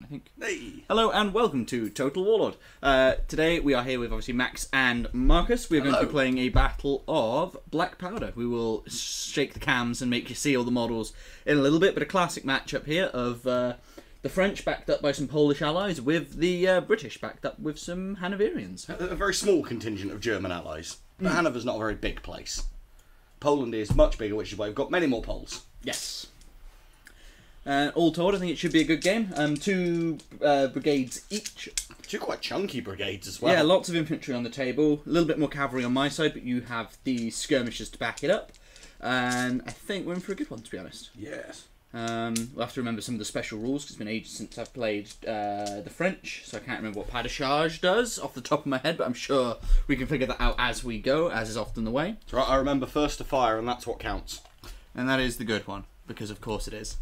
I think. Hey! Hello and welcome to Total Warlord. Today we are here with obviously Max and Marcus. We're going to be playing a battle of Black Powder. We will shake the cams and make you see all the models in a little bit, but a classic matchup here of the French backed up by some Polish allies with the British backed up with some Hanoverians. A very small contingent of German allies. But Hanover's not a very big place. Poland is much bigger, which is why we've got many more Poles. Yes. All told, I think it should be a good game. Two brigades each. Two quite chunky brigades as well. Yeah, lots of infantry on the table. A little bit more cavalry on my side, but you have the skirmishers to back it up. And I think we're in for a good one, to be honest. Yes. We'll have to remember some of the special rules, because it's been ages since I've played the French, so I can't remember what pas de charge does off the top of my head, but I'm sure we can figure that out as we go, as is often the way. That's right, I remember first to fire, and that's what counts. And that is the good one, because of course it is.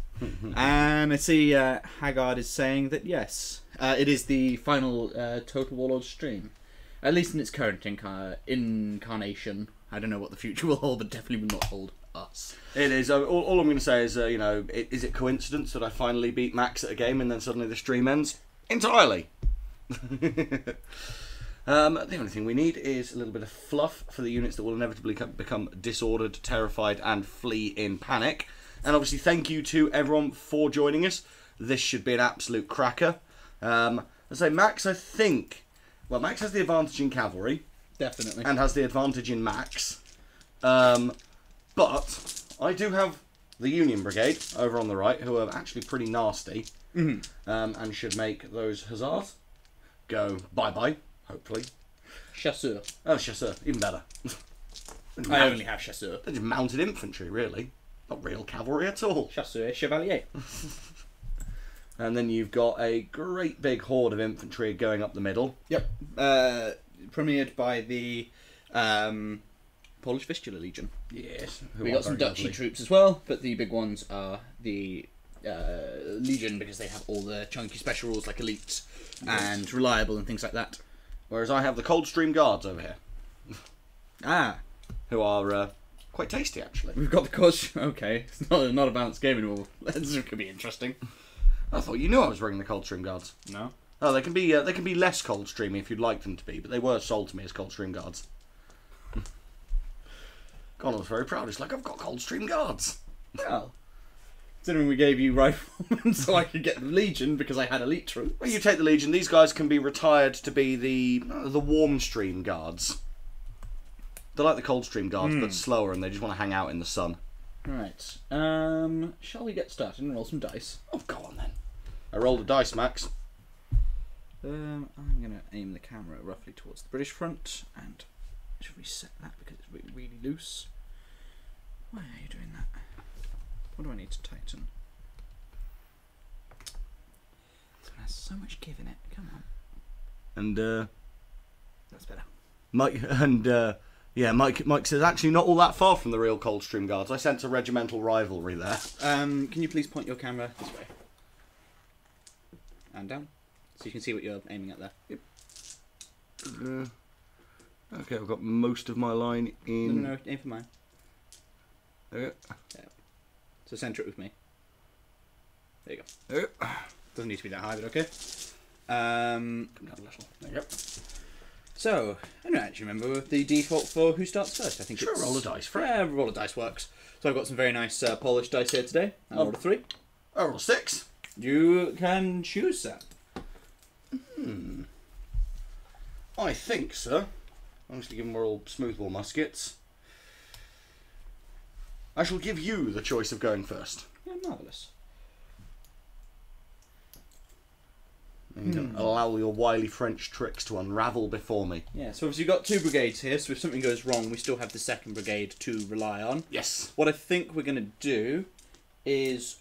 And I see Haggard is saying that yes, it is the final Total Warlord stream. At least in its current incarnation. I don't know what the future will hold, but definitely will not hold us. It is. All I'm going to say is, you know, is it coincidence that I finally beat Max at a game and then suddenly the stream ends? Entirely. The only thing we need is a little bit of fluff for the units that will inevitably become disordered, terrified, and flee in panic. And obviously, thank you to everyone for joining us. This should be an absolute cracker. I say Max, I think. Well, Max has the advantage in cavalry. Definitely. And has the advantage in Max. But I do have the Union Brigade over on the right, who are actually pretty nasty. And should make those hussars go bye-bye, hopefully. Chasseur. Oh, chasseur, even better. I only have chasseur. They're just mounted infantry, really. Not real cavalry at all. Chasseur chevalier. And then you've got a great big horde of infantry going up the middle. Yep. Premiered by the Polish Vistula Legion. Yes. We got some Dutchy troops as well, but the big ones are the Legion, because they have all the chunky special rules like elite and reliable and things like that. Whereas I have the Coldstream Guards over here. Ah. Who are quite tasty, actually. We've got the Coldstream. Okay, it's not a balanced game anymore. This could be interesting. I thought you knew I was bringing the Coldstream Guards. No. Oh, they can be less Coldstreamy if you'd like them to be, but they were sold to me as Coldstream Guards. Conor was very proud. He's like, I've got Coldstream Guards. Well, considering we gave you riflemen so I could get the Legion because I had elite troops. Well, you take the Legion. These guys can be retired to be the Warmstream Guards. They're like the Coldstream Guards, but slower, and they just want to hang out in the sun. Right. Shall we get started and roll some dice? Oh, go on then. I rolled a dice, Max. I'm going to aim the camera roughly towards the British front, and should we set that because it's really, really loose? Why are you doing that? What do I need to tighten? This one has so much give in it. Come on. And That's better. Mike yeah, Mike says actually not all that far from the real Coldstream Guards. I sense a regimental rivalry there. Can you please point your camera this way? And down. So you can see what you're aiming at there. Yep. Okay, I've got most of my line in. No, aim for mine. Okay. Yeah. So centre it with me. There you go. Okay. Doesn't need to be that high, but okay. Come down a little. There you go. So, I don't actually remember the default for who starts first. I think Sure, it's... roll a dice for it. Yeah, roll a dice works. So I've got some very nice Polish dice here today. I rolled a 3. I rolled a 6. You can choose that. I think, sir. Obviously, given we're all smoothbore muskets, I shall give you the choice of going first. Yeah, marvellous. And allow your wily French tricks to unravel before me. Yeah, so obviously you've got 2 brigades here, so if something goes wrong, we still have the 2nd brigade to rely on. Yes. What I think we're going to do is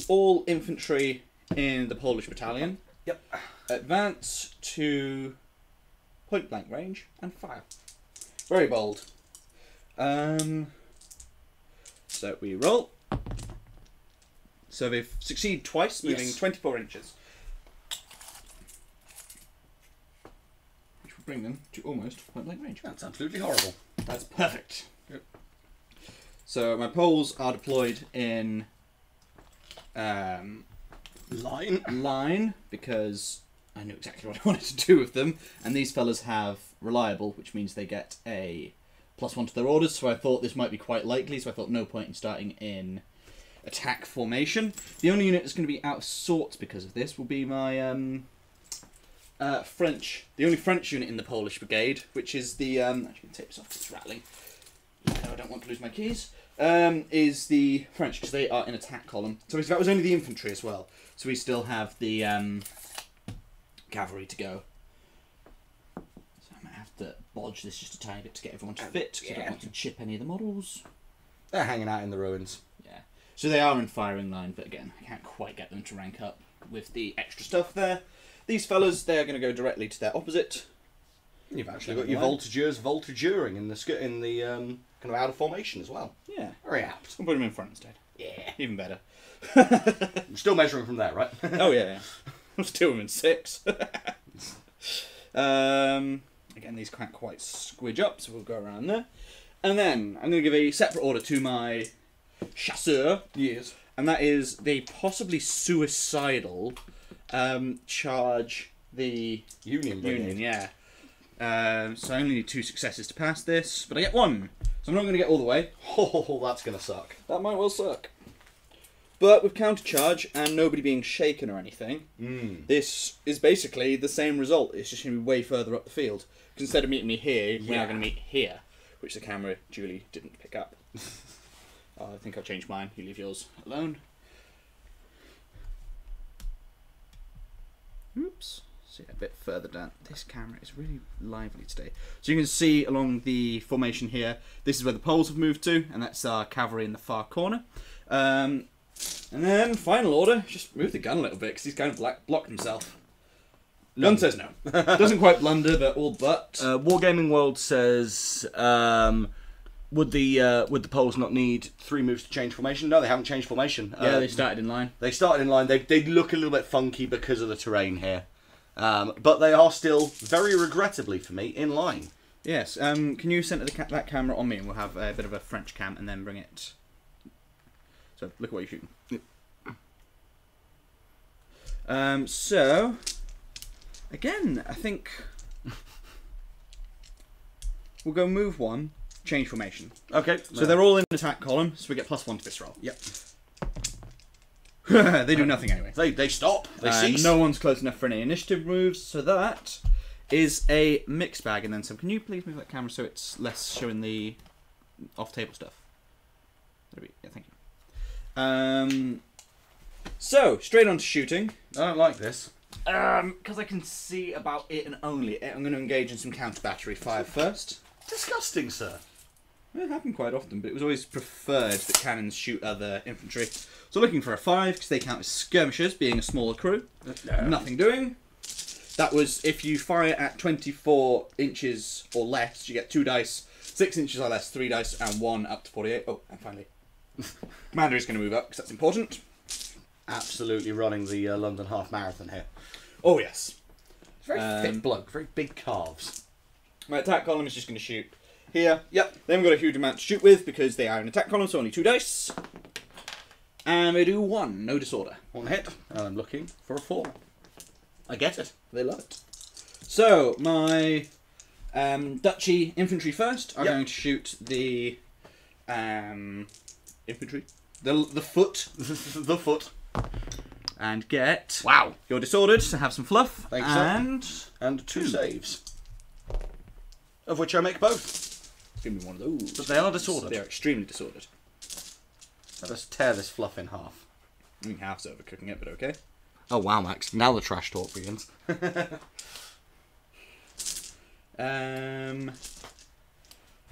all infantry in the Polish battalion. Yep. Advance to point blank range and fire. Very bold. So we roll. So they've succeeded twice, moving 24 inches. Which will bring them to almost point blank range. That's absolutely horrible. That's perfect. Yep. So my poles are deployed in line, because I knew exactly what I wanted to do with them. And these fellas have reliable, which means they get a +1 to their orders. So I thought this might be quite likely. So I thought no point in starting in attack formation. The only unit that's going to be out of sorts because of this will be my French. The only French unit in the Polish brigade, which is the actually, I can take this off. It's rattling. No, I don't want to lose my keys. Is the French, because they are in attack column. So that was only the infantry as well. So we still have the cavalry to go. So I might have to bodge this just a tiny bit to get everyone to fit, because I don't want to chip any of the models. They're hanging out in the ruins. Yeah. So they are in firing line, but again, I can't quite get them to rank up with the extra stuff there. These fellas, they are going to go directly to their opposite. You've actually got your voltigeurs voltiguring in the kind of out of formation as well. Yeah. Very apt. We'll put them in front instead. Yeah. Even better. I'm still measuring from there, right? Oh, yeah. We'll still them in 6. Again, these can't quite squidge up, so we'll go around there. And then I'm going to give a separate order to my chasseur. Yes. And that is they possibly suicidal charge the Union Brigade. Union, yeah. So I only need 2 successes to pass this, but I get 1. So I'm not going to get all the way. Oh, that's going to suck. That might well suck. But with countercharge and nobody being shaken or anything, this is basically the same result. It's just going to be way further up the field. Because instead of meeting me here, we're now going to meet here, which the camera duly didn't pick up. I think I'll change mine. You leave yours alone. Oops. See a bit further down. This camera is really lively today. So you can see along the formation here, this is where the Poles have moved to, and that's our cavalry in the far corner. And then, final order, just move the gun a little bit, because he's kind of blocked himself. Gun says no. Doesn't quite blunder, but all but. Wargaming World says, would the Poles not need 3 moves to change formation? No, they haven't changed formation. Yeah, they started in line. They started in line. They look a little bit funky because of the terrain here. But they are still, very regrettably for me, in line. Yes. Can you center that camera on me, and we'll have a bit of a French cam, and then bring it. So look at what you're shooting. So again, I think we'll go move 1, change formation. Okay. So they're all in attack column, so we get +1 to this roll. Yep. They do nothing anyway. They stop. They cease. No one's close enough for any initiative moves, so that is a mixed bag and then some. Can you please move that camera so it's less showing the off-table stuff? Yeah, thank you. So, straight on to shooting. I don't like this. Because I can see about it and only it, I'm going to engage in some counter-battery fire first. Disgusting, sir. It happened quite often, but it was always preferred that cannons shoot other infantry. So looking for a 5, because they count as skirmishers, being a smaller crew. Nothing doing. That was, if you fire at 24 inches or less, you get 2 dice. 6 inches or less, 3 dice, and 1 up to 48. Oh, and finally. Commander is going to move up, because that's important. Absolutely running the London Half Marathon here. Oh, yes. Very fit bloke, very big calves. My attack column is just going to shoot here. Yep. They haven't got a huge amount to shoot with, because they are an attack column, so only 2 dice. And they do 1, no disorder. 1 hit, and I'm looking for a 4. I get it. They love it. So, my duchy infantry first are going to shoot the infantry. The foot. The foot. And get... Wow. You're disordered, so have some fluff. Thanks, and 2 saves. Of which I make both. It's going to be one of those. But they are disordered. They are extremely disordered. Let us tear this fluff in half. I mean, half's overcooking it, but okay. Oh wow, Max. Now the trash talk begins. Then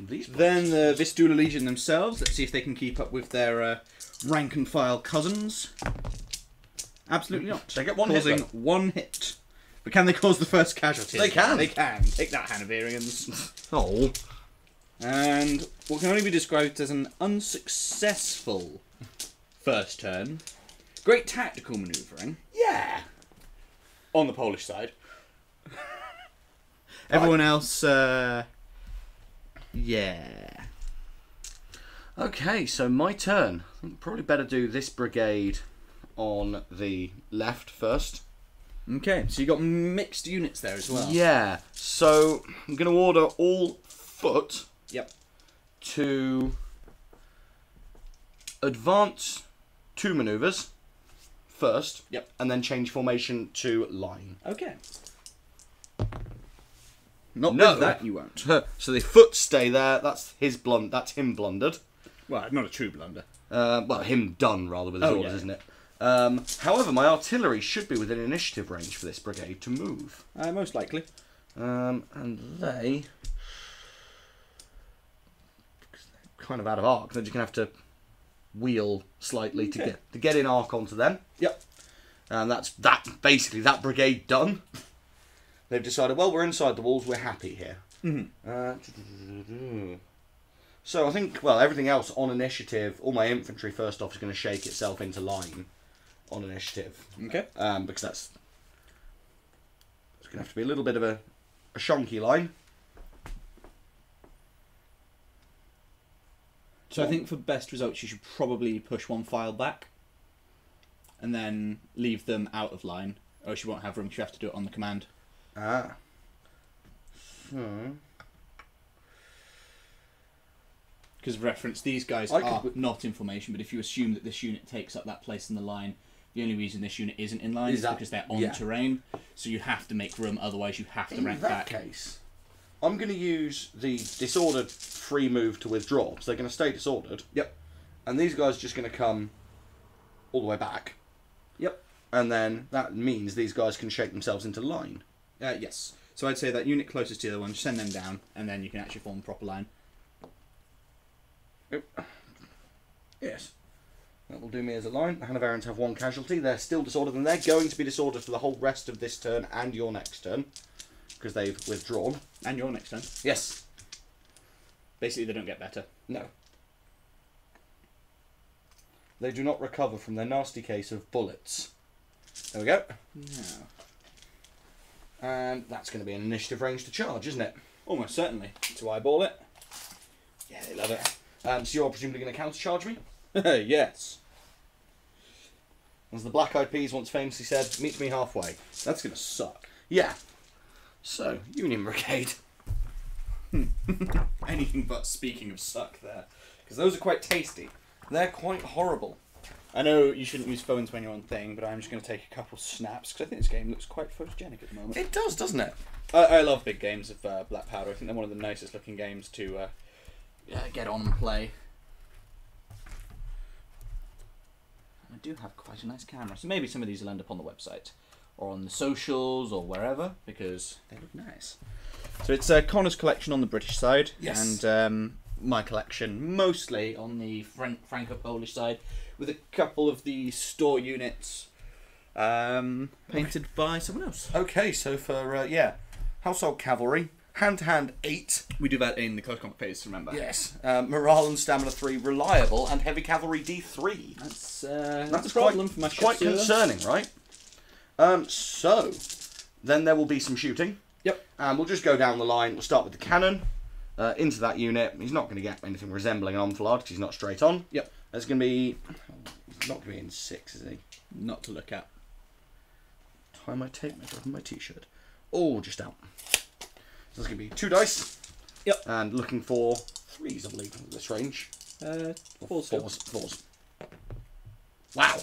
the Vistula Legion themselves. Let's see if they can keep up with their rank and file cousins. Absolutely not. They get 1 causing hit. 1 hit. But can they cause the first casualty? They can. They can. Take that, Hanoverians. Oh. And what can only be described as an unsuccessful first turn. Great tactical manoeuvring. Yeah. On the Polish side. Everyone else, yeah. Okay, so my turn. I think probably better do this brigade on the left first. Okay, so you got mixed units there as well. Yeah, so I'm going to order all foot Yep. to advance 2 manoeuvres first. Yep. And then change formation to line. Okay. Not No. with that you won't. So the foot stay there. That's him blundered. Well, not a true blunder. Well, him done rather with his orders, yeah. isn't it? However, my artillery should be within initiative range for this brigade to move. Most likely. And they kind of out of arc. They're just gonna have to wheel slightly to get in arc onto them. Yep. And that's basically that brigade done. They've decided, well, we're inside the walls. We're happy here. So I think, well, everything else on initiative, all my infantry first off is going to shake itself into line on initiative. Okay. Because it's going to have to be a little bit of a shonky line. So I think for best results, you should probably push one file back, and then leave them out of line, or else you won't have room. 'Cause you have to do it on the command. So Because of reference, these guys are not in formation, but if you assume that this unit takes up that place in the line, the only reason this unit isn't in line is because they're on terrain, so you have to make room, otherwise you have to rank back. In that case, I'm going to use the disordered free move to withdraw, so they're going to stay disordered. Yep. And these guys are just going to come all the way back. Yep. And then that means these guys can shake themselves into line. Yes. So I'd say that unit closest to the other one, send them down, and then you can actually form a proper line. Yes. That will do me as a line. The Hanoverians have 1 casualty. They're still disordered, and they're going to be disordered for the whole rest of this turn and your next turn, because they've withdrawn. And your next turn. Yes. Basically, they don't get better. No. They do not recover from their nasty case of bullets. There we go. No. And that's going to be an initiative range to charge, isn't it? Almost certainly. To eyeball it. Yeah, they love it. So you're presumably going to countercharge me? Yes. As the Black Eyed Peas once famously said, meet me halfway. That's going to suck. Yeah. So, Union Brigade. Anything but speaking of suck there. Because those are quite tasty. They're quite horrible. I know you shouldn't use phones when you're on thing, but I'm just going to take a couple snaps, because I think this game looks quite photogenic at the moment. It does, doesn't it? I love big games of Black Powder. I think they're one of the nicest looking games to get on and play. I do have quite a nice camera, so maybe some of these will end up on the website, or on the socials, or wherever, because they look nice. So it's Conor's collection on the British side, yes, and my collection mostly on the Franco-Polish side, with a couple of the store units painted by someone else. Okay, so for, Household Cavalry, hand-to-hand 8. We do that in the close combat phase, remember? Yes. Morale and Stamina 3, reliable, and Heavy Cavalry D3. That's a problem for my quite concerning, right? So, then there will be some shooting. Yep. And we'll just go down the line. We'll start with the cannon. Into that unit. He's not going to get anything resembling an enfilade because he's not straight on. Yep. There's going to be... He's not going to be in 6, is he? Not to look at. Tie my tape measure on my t-shirt. Oh, just out. So there's going to be 2 dice. Yep. And looking for 3s, I believe, at this range. 4s. Wow.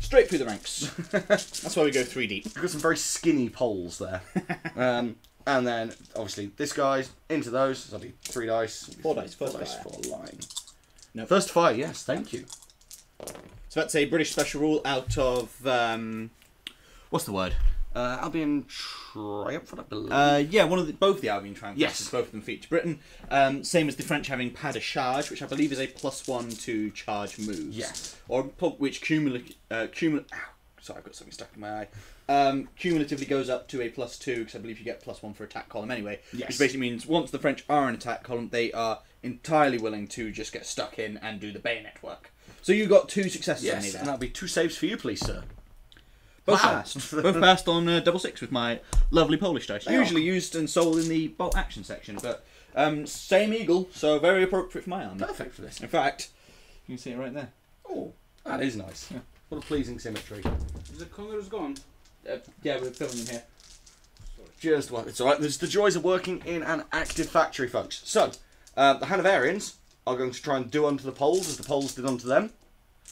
Straight through the ranks. That's why we go 3 deep. We've got some very skinny poles there. And then, obviously, this guy's into those. So that'll be 3 dice. 4 dice. For a line. Nope. First fire, yes, thank you. So that's a British special rule out of... what's the word? Albion Triumphant, I believe. Yeah, both the Albion Triumphants. Yes. Both of them feature Britain. Same as the French having pas de charge, which I believe is a +1 to charge moves. Yes. Or which sorry, I've got something stuck in my eye. Cumulatively goes up to a +2, because I believe you get +1 for attack column anyway. Yes. Which basically means once the French are in attack column, they are entirely willing to just get stuck in and do the bayonet work. So you got 2 successes on me Yes, there. and that'll be 2 saves for you, please, sir. Both Wow. passed. Both passed on double 6 with my lovely Polish dice. Usually used and sold in the bolt action section, but same eagle, so very appropriate for my army. Perfect for this. In fact, you can see it right there. Oh, that is nice. Yeah. What a pleasing symmetry. Is the Connor's gone? Yeah, we're filming him here. Just one. It's alright. There's the joys of working in an active factory, folks. So, the Hanoverians are going to try and do unto the Poles as the Poles did unto them.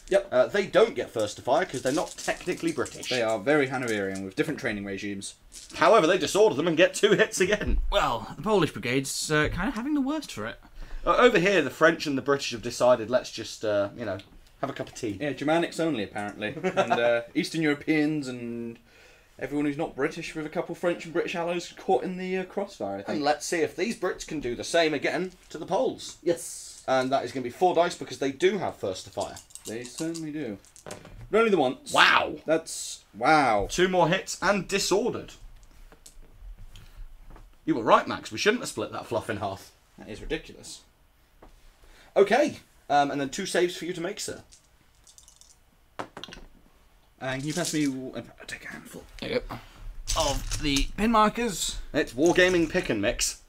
Yep. They don't get first to fire because they're not technically British. They are very Hanoverian with different training regimes. However, they disorder them and get 2 hits again. Well, the Polish brigade's kind of having the worst for it. Over here, the French and the British have decided, let's just, you know, have a cup of tea. Yeah, Germanics only, apparently. And Eastern Europeans and everyone who's not British, with a couple French and British allies caught in the crossfire, I think. And let's see if these Brits can do the same again to the Poles. Yes. And that is going to be 4 dice because they do have first to fire. They certainly do. But only the once. Wow. That's... Wow. 2 more hits and disordered. You were right, Max. We shouldn't have split that fluff in half. That is ridiculous. Okay. And then 2 saves for you to make, sir. And can you pass me... I'll take a handful. There you go. Of the pin markers. It's Wargaming Pick and Mix.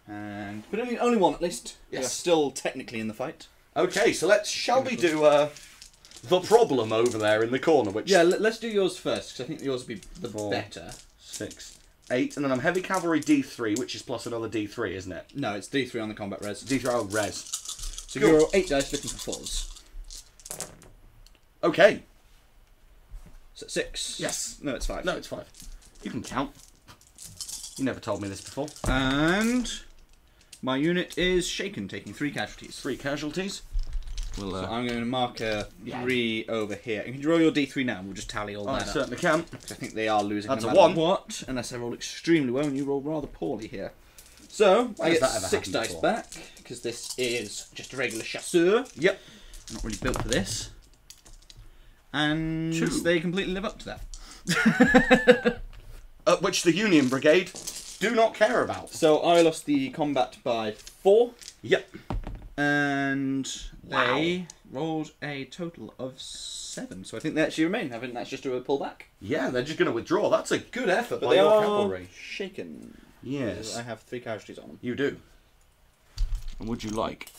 And... But only one, at least. Yes. We're still technically in the fight. Okay, so shall we do the problem over there in the corner? Which Yeah, let's do yours first, because I think yours would be the 4, better. 6, 8, and then I'm Heavy Cavalry D3, which is plus another D3, isn't it? No, it's D3 on the combat res. D3, oh, res. So you're 8 dice looking for 4s. Okay. So 6. Yes. No, it's 5. No, it's 5. You can count. You never told me this before. And my unit is shaken, taking 3 casualties. 3 casualties. We'll, So I'm going to mark a 3 over here. You can roll your D3 now, and we'll just tally all that I up. certainly can. Because I think they are losing. That's no a matter 1. What? Unless I roll extremely well, and you roll rather poorly here. So I get 6 dice before? back, because this is just a regular chasseur. Yep. Not really built for this. And 2. they completely live up to that. Which the Union Brigade do not care about. So I lost the combat by 4. Yep. And they rolled a total of 7. So I think they actually remain. I think that's just a pullback. Yeah, they're just going to withdraw. That's a good effort But by they your are cavalry. shaken. Yes. I have 3 casualties on them. You do. And would you like...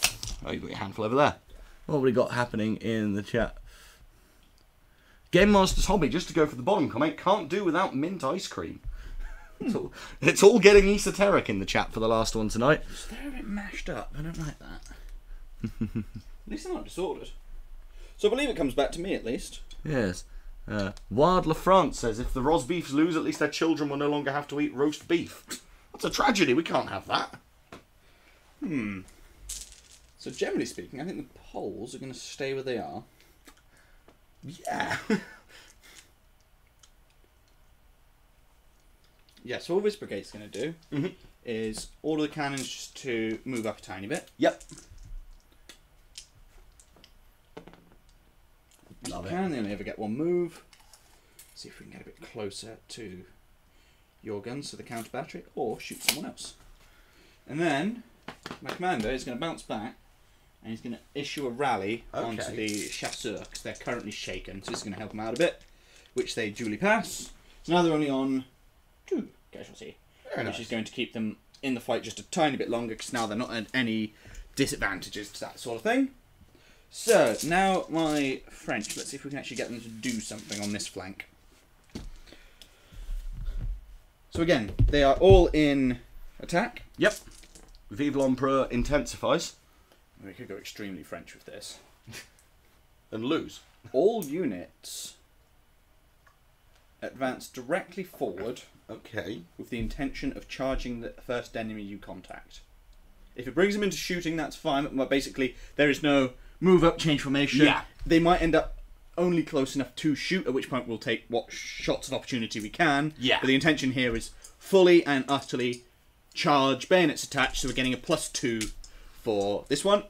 Oh, you've got your handful over there. What have we got happening in the chat? Game Master's Hobby, just to go for the bottom comment, can't do without mint ice cream. It's all getting esoteric in the chat for the last one tonight. They're a bit mashed up. I don't like that. At least they're not disordered. So I believe it comes back to me, at least. Yes. Wild LaFrance says, if the Rosbeefs lose, at least their children will no longer have to eat roast beef. That's a tragedy. We can't have that. So generally speaking, I think the Poles are going to stay where they are. Yeah. Yeah, so all this brigade's going to do is order the cannons just to move up a tiny bit. Yep. Love it. They only ever get 1 move. See if we can get a bit closer to your guns to the counter battery, or shoot someone else. And then my commander is going to bounce back, and he's going to issue a rally onto the chasseur, because they're currently shaken, so this is going to help them out a bit, which they duly pass. So now they're only on 2 casualty, which is going to keep them in the fight just a tiny bit longer, because now they're not at any disadvantages to that sort of thing. So, now my French, let's see if we can actually get them to do something on this flank. So again, they are all in attack. Yep. Vive l'Empereur intensifies. We could go extremely French with this. And lose. All units advance directly forward. Okay. With the intention of charging the first enemy you contact. If it brings them into shooting, that's fine. But basically, there is no move up, change formation. Yeah. They might end up only close enough to shoot, at which point we'll take what shots of opportunity we can. Yeah. But the intention here is fully and utterly charge, bayonets attached, so we're getting a +2 for this one.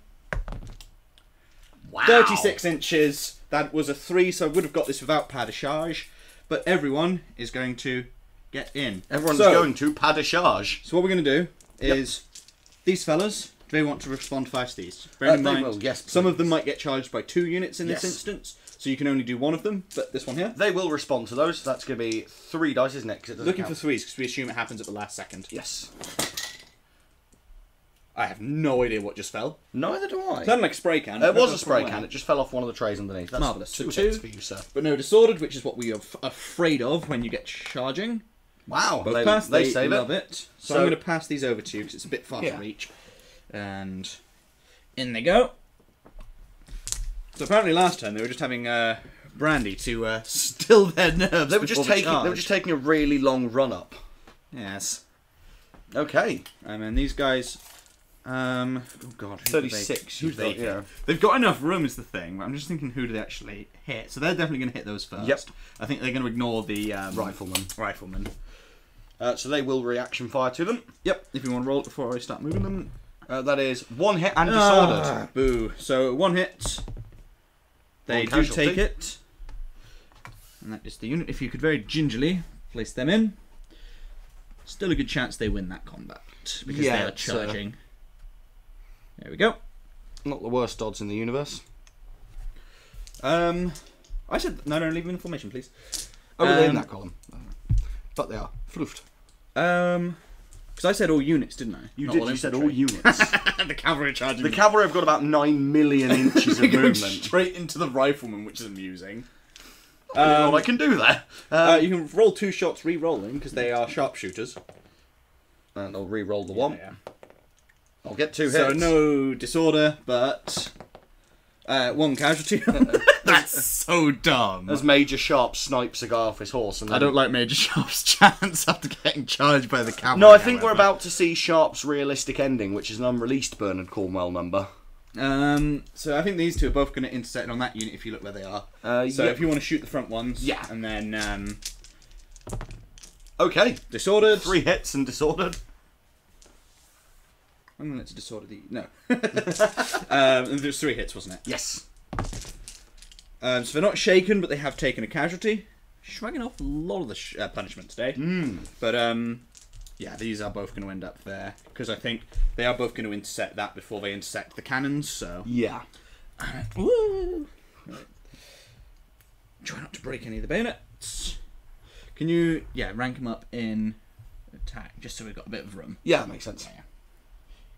Wow. 36 inches. That was a 3, so I would have got this without pas de charge. But everyone is going to get in. Everyone's going to pas de charge. So what we're going to do is, these fellas, do they want to respond fast to these? Bear in mind, will, yes, some of them might get charged by 2 units in this Yes. instance, so you can only do 1 of them, but this one here. They will respond to those. That's going to be 3 dice, isn't it? 'Cause it doesn't Looking count. for 3s, because we assume it happens at the last second. Yes. I have no idea what just fell. Neither do I. It sounded like a spray can. It was a spray can. It just fell off one of the trays underneath. That's Marvellous. Two So hits two. for you, sir. But no disordered, which is what we are afraid of when you get charging. Wow. Both pass, they save love it. it. So I'm going to pass these over to you because it's a bit far to reach. And in they go. So apparently last time they were just having brandy to still their nerves. They were just taking a really long run up. Yes. Okay. And these guys. Oh God. 36. Who do they hit? They've got enough room is the thing. But I'm just thinking, who do they actually hit? So they're definitely going to hit those first. Yep. I think they're going to ignore the rifleman. So they will reaction fire to them. Yep. If you want to roll it before I start moving them. That is 1 hit and disordered. Boo. So 1 hit. They do take it. And that is the unit. If you could very gingerly place them in. Still a good chance they win that combat. Because they are charging. There we go. Not the worst odds in the universe. I said... No, leave them in the formation, please. Oh, they're in that column. But they are. Floofed. Because I said all units, didn't I? You said all units. The cavalry charging. The cavalry have got about 9 million inches of movement. Straight into the rifleman, which is amusing. I can do that. You can roll 2 shots re-rolling, because they are sharpshooters. And I'll re-roll the 1. Yeah. I'll get 2 hits. So no disorder, but 1 casualty. That's so dumb. As Major Sharp snipes a guy off his horse. And then... I don't like Major Sharp's chance after getting charged by the cavalry. No, I think we're about to see Sharp's realistic ending, which is an unreleased Bernard Cornwell number. So I think these two are both going to intersect on that unit if you look where they are. So if you want to shoot the front ones, and then okay, disordered, 3 hits and disordered. I'm going to disorder the and there's 3 hits, wasn't it? Yes. So they're not shaken, but they have taken a casualty, shrugging off a lot of the punishment today. But yeah, these are both going to end up there because I think they are both going to intersect that before they intersect the cannons. So yeah. Woo! Right. Try not to break any of the bayonets. Can you rank them up in attack just so we've got a bit of room? Yeah, that makes sense. Yeah.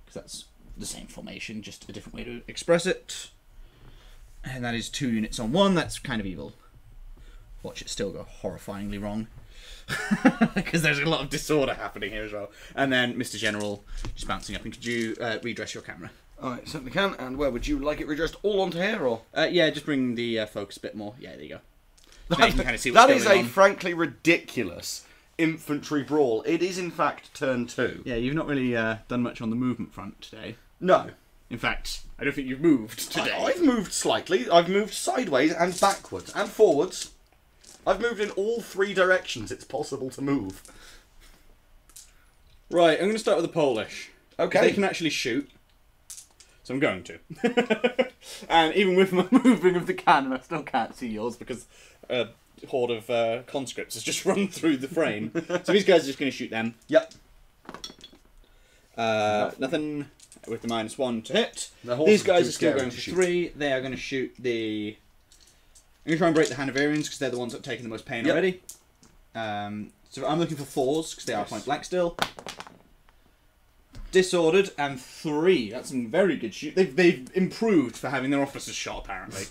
Because that's the same formation, just a different way to express it. And that is 2 units on 1. That's kind of evil. Watch it still go horrifyingly wrong. Because there's a lot of disorder happening here as well. And then Mr. General just bouncing up. And could you redress your camera? Alright, certainly can. And where would you like it redressed? All onto here, or? Yeah, just bring the focus a bit more. Yeah, there you go. So that, you can kind of see what's that is going a on. frankly ridiculous infantry brawl. It is in fact turn 2. Yeah, you've not really done much on the movement front today. No. In fact, I don't think you've moved today. I've moved slightly. I've moved sideways and backwards and forwards. I've moved in all 3 directions it's possible to move. Right, I'm going to start with the Polish. Okay. They can actually shoot. So I'm going to. And even with my moving of the cannon, I still can't see yours because a horde of conscripts has just run through the frame. So these guys are just going to shoot them. Yep. Nothing with the -1 to hit. The These guys are still going for 3. They are going to shoot the... I'm going to try and break the Hanoverians because they're the ones that have taken the most pain already. So I'm looking for 4s because they are point blank still. Disordered and 3. That's some very good shoot. They've improved for having their officers shot apparently.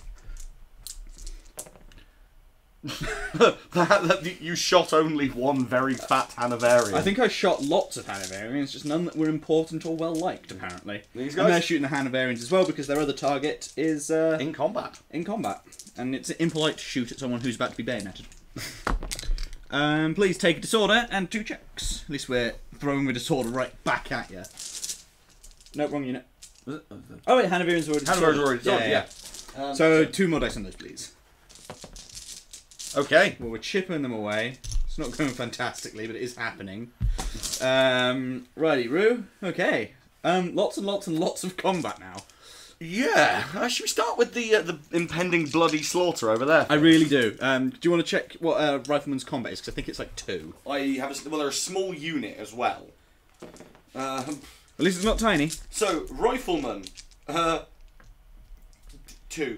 You shot only 1 very fat Hanoverian. I think I shot lots of Hanoverians, just none that were important or well liked apparently. These And guys? they're shooting the Hanoverians as well because their other target is in combat. In combat. And it's impolite to shoot at someone who's about to be bayoneted. Please take a disorder and 2 checks. At least we're throwing the disorder right back at you. No, wrong unit. Oh wait, Hanoverians already disordered. Yeah. So 2 more dice on those, please. Okay. Well, we're chipping them away. It's not going fantastically, but it is happening. Righty-roo. Okay. Lots and lots and lots of combat now. Yeah. Should we start with the impending bloody slaughter over there? I really do. Do you want to check what Rifleman's combat is? Because I think it's like 2. I have they're a small unit as well. At least it's not tiny. So, Rifleman, 2.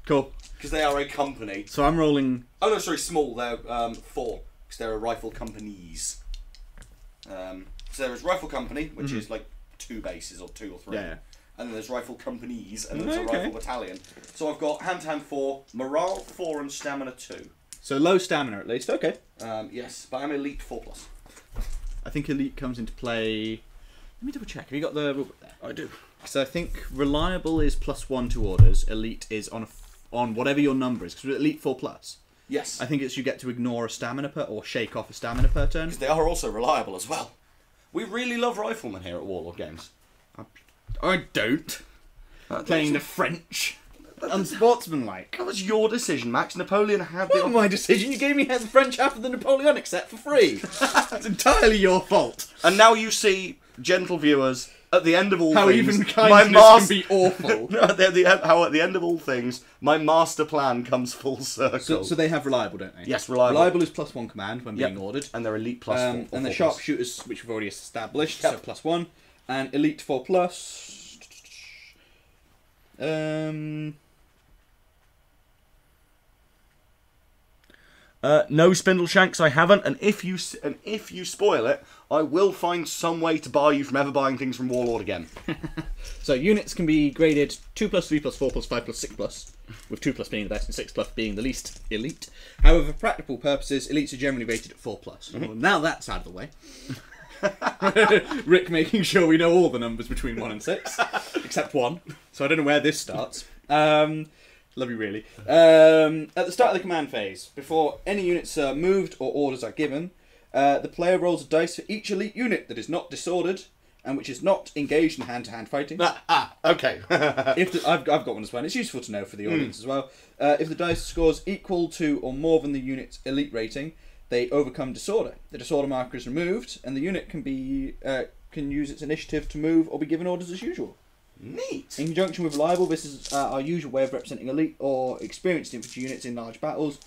Cool. Because they are a company. So I'm rolling... Oh no, sorry, small. They're 4. Because they're a rifle companies. So there is Rifle Company, which is like 2 bases or 2 or 3. Yeah. And then there's rifle companies, and then there's a rifle battalion. So I've got hand-to-hand 4, morale 4, and stamina 2. So low stamina at least. Okay. Yes, but I'm elite 4+. I think elite comes into play. Let me double check. Have you got the rulebook there? I do. So I think reliable is +1 to orders. Elite is on whatever your number is. Because elite 4+. Yes. I think it's you get to ignore a stamina per or shake off a stamina per turn. Because they are also reliable as well. We really love riflemen here at Warlord Games. I don't. Playing the French. Unsportsmanlike. That was your decision, Max. Napoleon had Not my decision. You gave me the French half of the Napoleonic set for free. It's entirely your fault. And now you see, gentle viewers, at the end of all how things, even kindness can be awful. How at the end of all things, my master plan comes full circle. So they have reliable, don't they? Yes, reliable. Reliable is +1 command when being ordered. And they're elite +4. And the sharpshooters, which we've already established, Yep. so +1. And elite 4+. No spindle shanks, I haven't. And if you spoil it, I will find some way to bar you from ever buying things from Warlord again. So units can be graded 2+, 3+, 4+, 5+, 6+, with 2+ being the best and 6+ being the least elite. However, for practical purposes, elites are generally rated at 4+. Well, now that's out of the way. Rick making sure we know all the numbers between 1 and 6, except 1. So I don't know where this starts. Love you, really. At the start of the command phase, before any units are moved or orders are given, the player rolls a dice for each elite unit that is not disordered and which is not engaged in hand-to-hand fighting. Okay. I've got one as well. It's useful to know for the audience as well. If the dice scores equal to or more than the unit's elite rating, they overcome disorder. The disorder marker is removed, and the unit can use its initiative to move or be given orders as usual. Neat. In conjunction with reliable, this is our usual way of representing elite or experienced infantry units in large battles.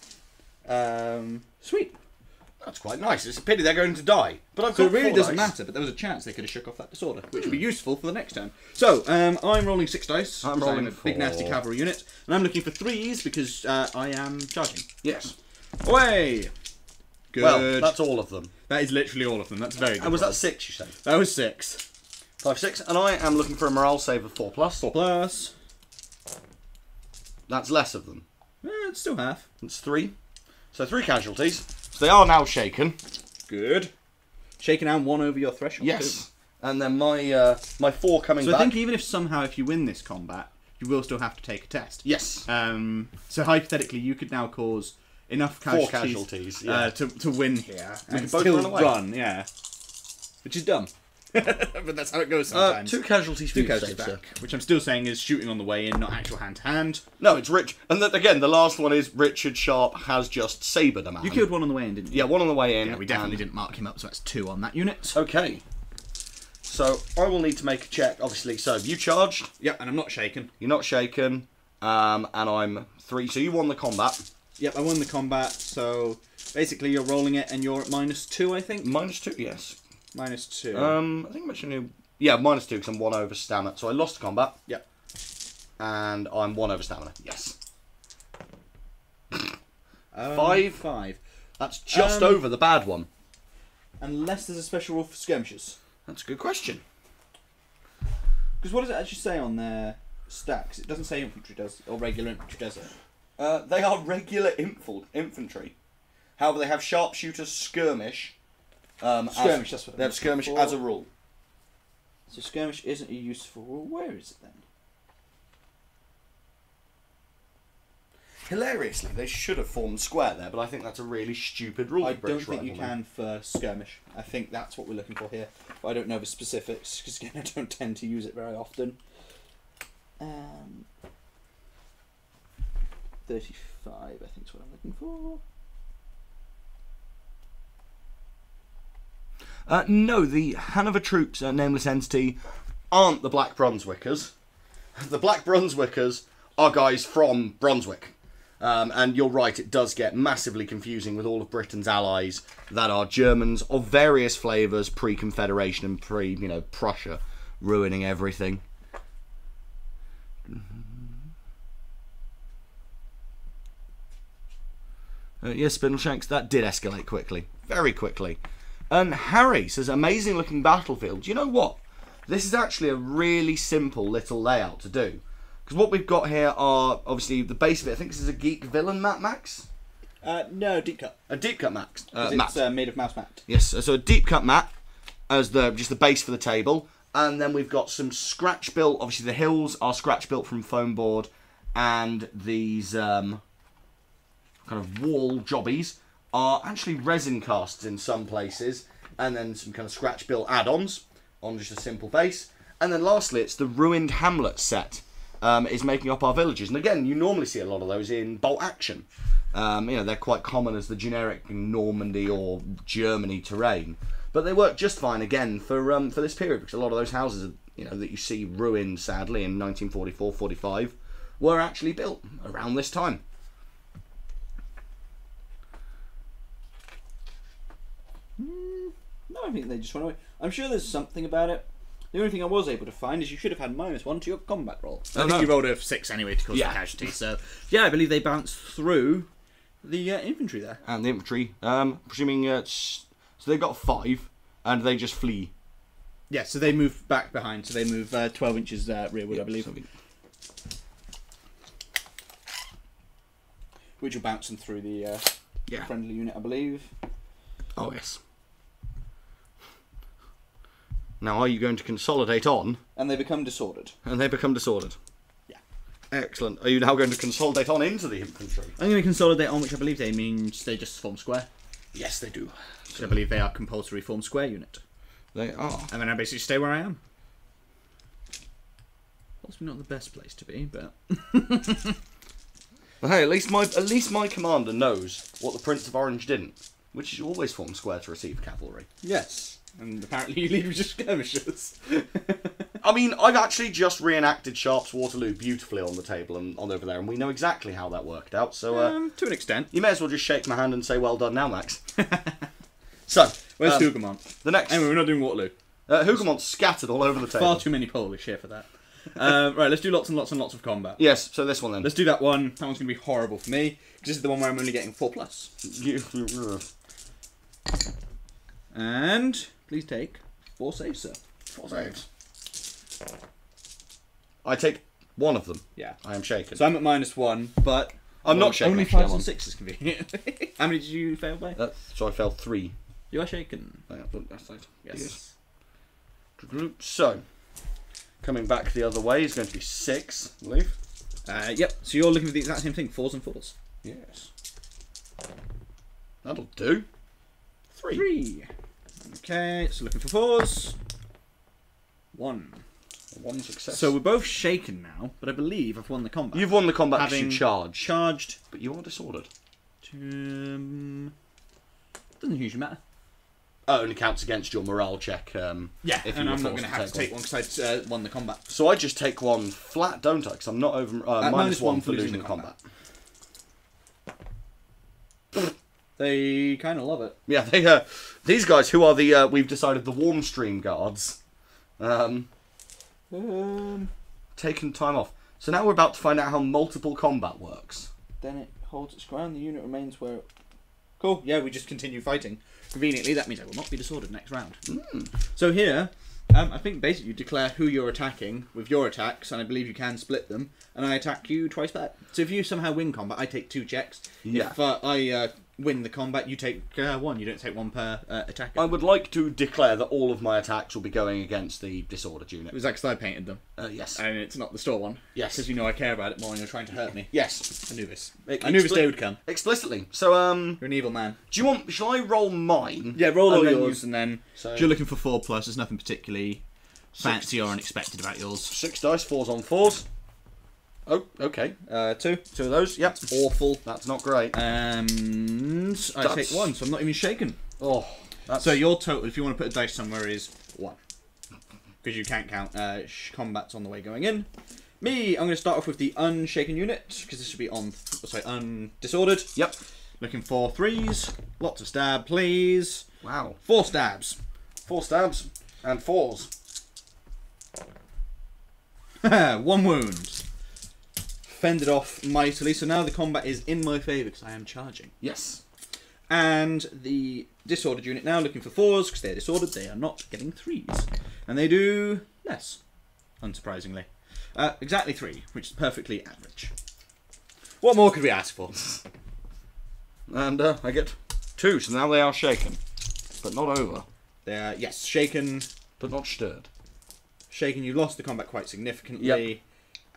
Sweet. That's quite nice. It's a pity they're going to die. But I've So got it really 4 doesn't dice. matter, but there was a chance they could have shook off that disorder, which would be useful for the next turn. So, I'm rolling 6 dice. I'm rolling a big 4. nasty cavalry unit, and I'm looking for 3s because I am charging. Yes. Away! Good. Well, that's all of them. That is literally all of them. That's very good. And was roll. that 6, you said? That was 6. 5, 6. And I am looking for a morale save of 4+. 4+. That's less of them. It's still half. It's 3. So 3 casualties. So they are now shaken. Good. Shaking down 1 over your threshold. Yes. Too. And then my 4 coming So back. I think even if somehow if you win this combat, you will still have to take a test. Yes. So hypothetically, you could now cause enough 4 casualties, casualties, yeah. to win here We and could both still run away. yeah. Which is dumb. But that's how it goes sometimes. 2 casualties for 2 you, casualties save, sir. back, which I'm still saying is shooting on the way in, not actual hand-to-hand. No, it's Rich. And again, the last one is Richard Sharp has just sabred a man. You killed 1 on the way in, didn't you? Yeah, 1 on the way in. Yeah, we definitely didn't mark him up, so that's 2 on that unit. Okay. So, I will need to make a check, obviously. So, you charged. Yep, and I'm not shaken. You're not shaken. And I'm 3. So, you won the combat. Yep, I won the combat, so basically you're rolling it and you're at -2, I think? -2, yes. -2. I think I'm actually... Yeah, -2 because I'm 1 over stamina. So, I lost the combat. Yep. And I'm 1 over stamina. Yes. 5. 5. That's just over the bad one. Unless there's a special rule for skirmishers. That's a good question. Because what does it actually say on their stacks? It doesn't say infantry, does it? Or regular infantry, does it? They are regular infantry. However, they have sharpshooters, skirmish. Skirmish, that's what they have skirmish as a rule. So skirmish isn't a useful rule. Where is it then? Hilariously, they should have formed square there, but I think that's a really stupid rule. I don't think you can for skirmish. I think that's what we're looking for here. But I don't know the specifics, because again, I don't tend to use it very often. 35, I think is what I'm looking for. No, the Hanover troops, nameless entity, aren't the Black Brunswickers. The Black Brunswickers are guys from Brunswick. And you're right, it does get massively confusing with all of Britain's allies that are Germans of various flavours, pre-Confederation and Prussia, ruining everything. Yes, Spindleshanks, that did escalate quickly. Very quickly. And Harry says, amazing looking battlefield. Do you know what? This is actually a really simple little layout to do. Because what we've got here are, obviously, the base of it. I think this is a geek villain map, Max? No, deep cut. A deep cut Max. It's made of mouse mat. Yes, so a deep cut mat as just the base for the table. And then we've got some scratch built. Obviously, the hills are scratch built from foam board. And these kind of wall jobbies are actually resin casts in some places. And then some kind of scratch built add-ons on just a simple base. And then lastly, it's the ruined hamlet set is making up our villages. And again, you normally see a lot of those in bolt action. They're quite common as the generic Normandy or Germany terrain. But they work just fine again for this period, because a lot of those houses that you see ruined, sadly, in 1944-45 were actually built around this time. No, I think they just went away. I'm sure there's something about it. The only thing I was able to find is you should have had -1 to your combat roll. I think you rolled a 6 anyway to cause the casualty. So, yeah, I believe they bounced through the infantry there. And the infantry, presuming so they've got 5, and they just flee. Yeah, so they move back behind. So they move 12 inches rearward, I believe. Which will bounce them through the friendly unit, I believe. Oh, yes. Now, are you going to consolidate on? And they become disordered. And they become disordered. Yeah. Excellent. Are you now going to consolidate on into the infantry? I'm going to consolidate on, which I believe they means they just form square. Yes, they do. So I believe they are compulsory form square unit. They are. And then I basically stay where I am. Possibly not the best place to be, but... Well, hey, at least my commander knows what the Prince of Orange didn't, which is you always form square to receive cavalry. Yes. And apparently you lead with just skirmishers. I mean, I've actually just reenacted Sharp's Waterloo beautifully on the table and on over there, and we know exactly how that worked out. So, to an extent, you may as well just shake my hand and say, "Well done, now, Max." So, where's Hougoumont? The next. Anyway, we're not doing Waterloo. Hougoumont scattered all over the table. Far too many Polish here for that. Right, let's do lots and lots and lots of combat. Yes. So this one then. Let's do that one. That one's going to be horrible for me. This is the one where I'm only getting 4+. And please take 4 saves, sir. 4 saves. I take 1 of them. Yeah. I am shaken. So I'm at -1, but I'm not shaken. Only 5s and 6s convenient. How many did you fail by? So I failed 3. You are shaken. That's right. Yes. So, coming back the other way is going to be 6, I believe. Yep. So you're looking for the exact same thing, 4s and 4s. Yes. That'll do. 3. Okay, so looking for 4s. 1. 1 success. So we're both shaken now, but I believe I've won the combat. You've won the combat having because you charged. But you are disordered. Doesn't usually matter. Oh, only counts against your morale check. Yeah, if and you I'm not going to have to take one because I won the combat. So I just take 1 flat, don't I? Because I'm not over -1 for losing the combat. They kind of love it. Yeah, they these guys who are the we've decided the warm stream guards, taken time off. So now we're about to find out how multiple combat works. Then it holds its ground. The unit remains where. Cool. Yeah, we just continue fighting. Conveniently, that means I will not be disordered next round. So here, I think basically you declare who you're attacking with your attacks, and I believe you can split them. And I attack you twice back. So if you somehow win combat, I take 2 checks. Yeah. If I win the combat, you take 1. You don't take 1 per attacker. I would like to declare that all of my attacks will be going against the disordered unit. Was that because I painted them? Yes. And it's not the store one? Yes. Because you know I care about it more and you're trying to hurt me. Yes. I knew this. I knew this day would come. Explicitly. So, You're an evil man. do you want... Shall I roll mine? Yeah, roll all yours and then... So, if you're looking for 4+, there's nothing particularly fancy or unexpected about yours. 6 dice, 4s on 4s. Oh, okay. 2. 2 of those, yep. Awful. That's not great. And I take 1, so I'm not even shaken. Oh, that's... So your total, if you want to put a dice somewhere, is 1. Because you can't count combats on the way going in. Me, I'm going to start off with the unshaken unit, because this should be on... Sorry, undisordered. Yep. Looking for 3s. Lots of stab, please. Wow. 4 stabs. 4 stabs and 4s. 1 wound. Fended off mightily, so now the combat is in my favour because I am charging. Yes. And the disordered unit now looking for 4s because they're disordered. They are not getting 3s. And they do Less, unsurprisingly. Exactly 3, which is perfectly average. What more could we ask for? And I get 2, so now they are shaken. But not over. They are, yes, shaken. But not stirred. Shaken, you lost the combat quite significantly. Yep.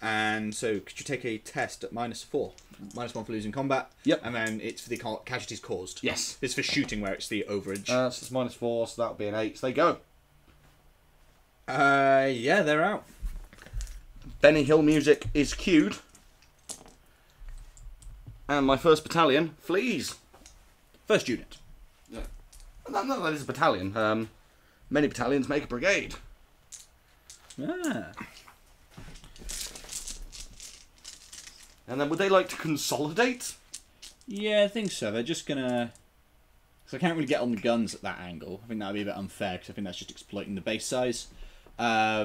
And so, could you take a test at -4? -1 for losing combat. Yep. And then it's for the casualties caused. Yes. It's for shooting where it's the overage. So it's -4, so that'll be an 8. So they go. Yeah, they're out. Benny Hill music is cued. And my first battalion flees. First unit. Yeah. No, that is a battalion. Many battalions make a brigade. Ah. And then would they like to consolidate? Yeah, I think so. They're just gonna... So I can't really get on the guns at that angle. I think that would be a bit unfair, because I think that's just exploiting the base size. So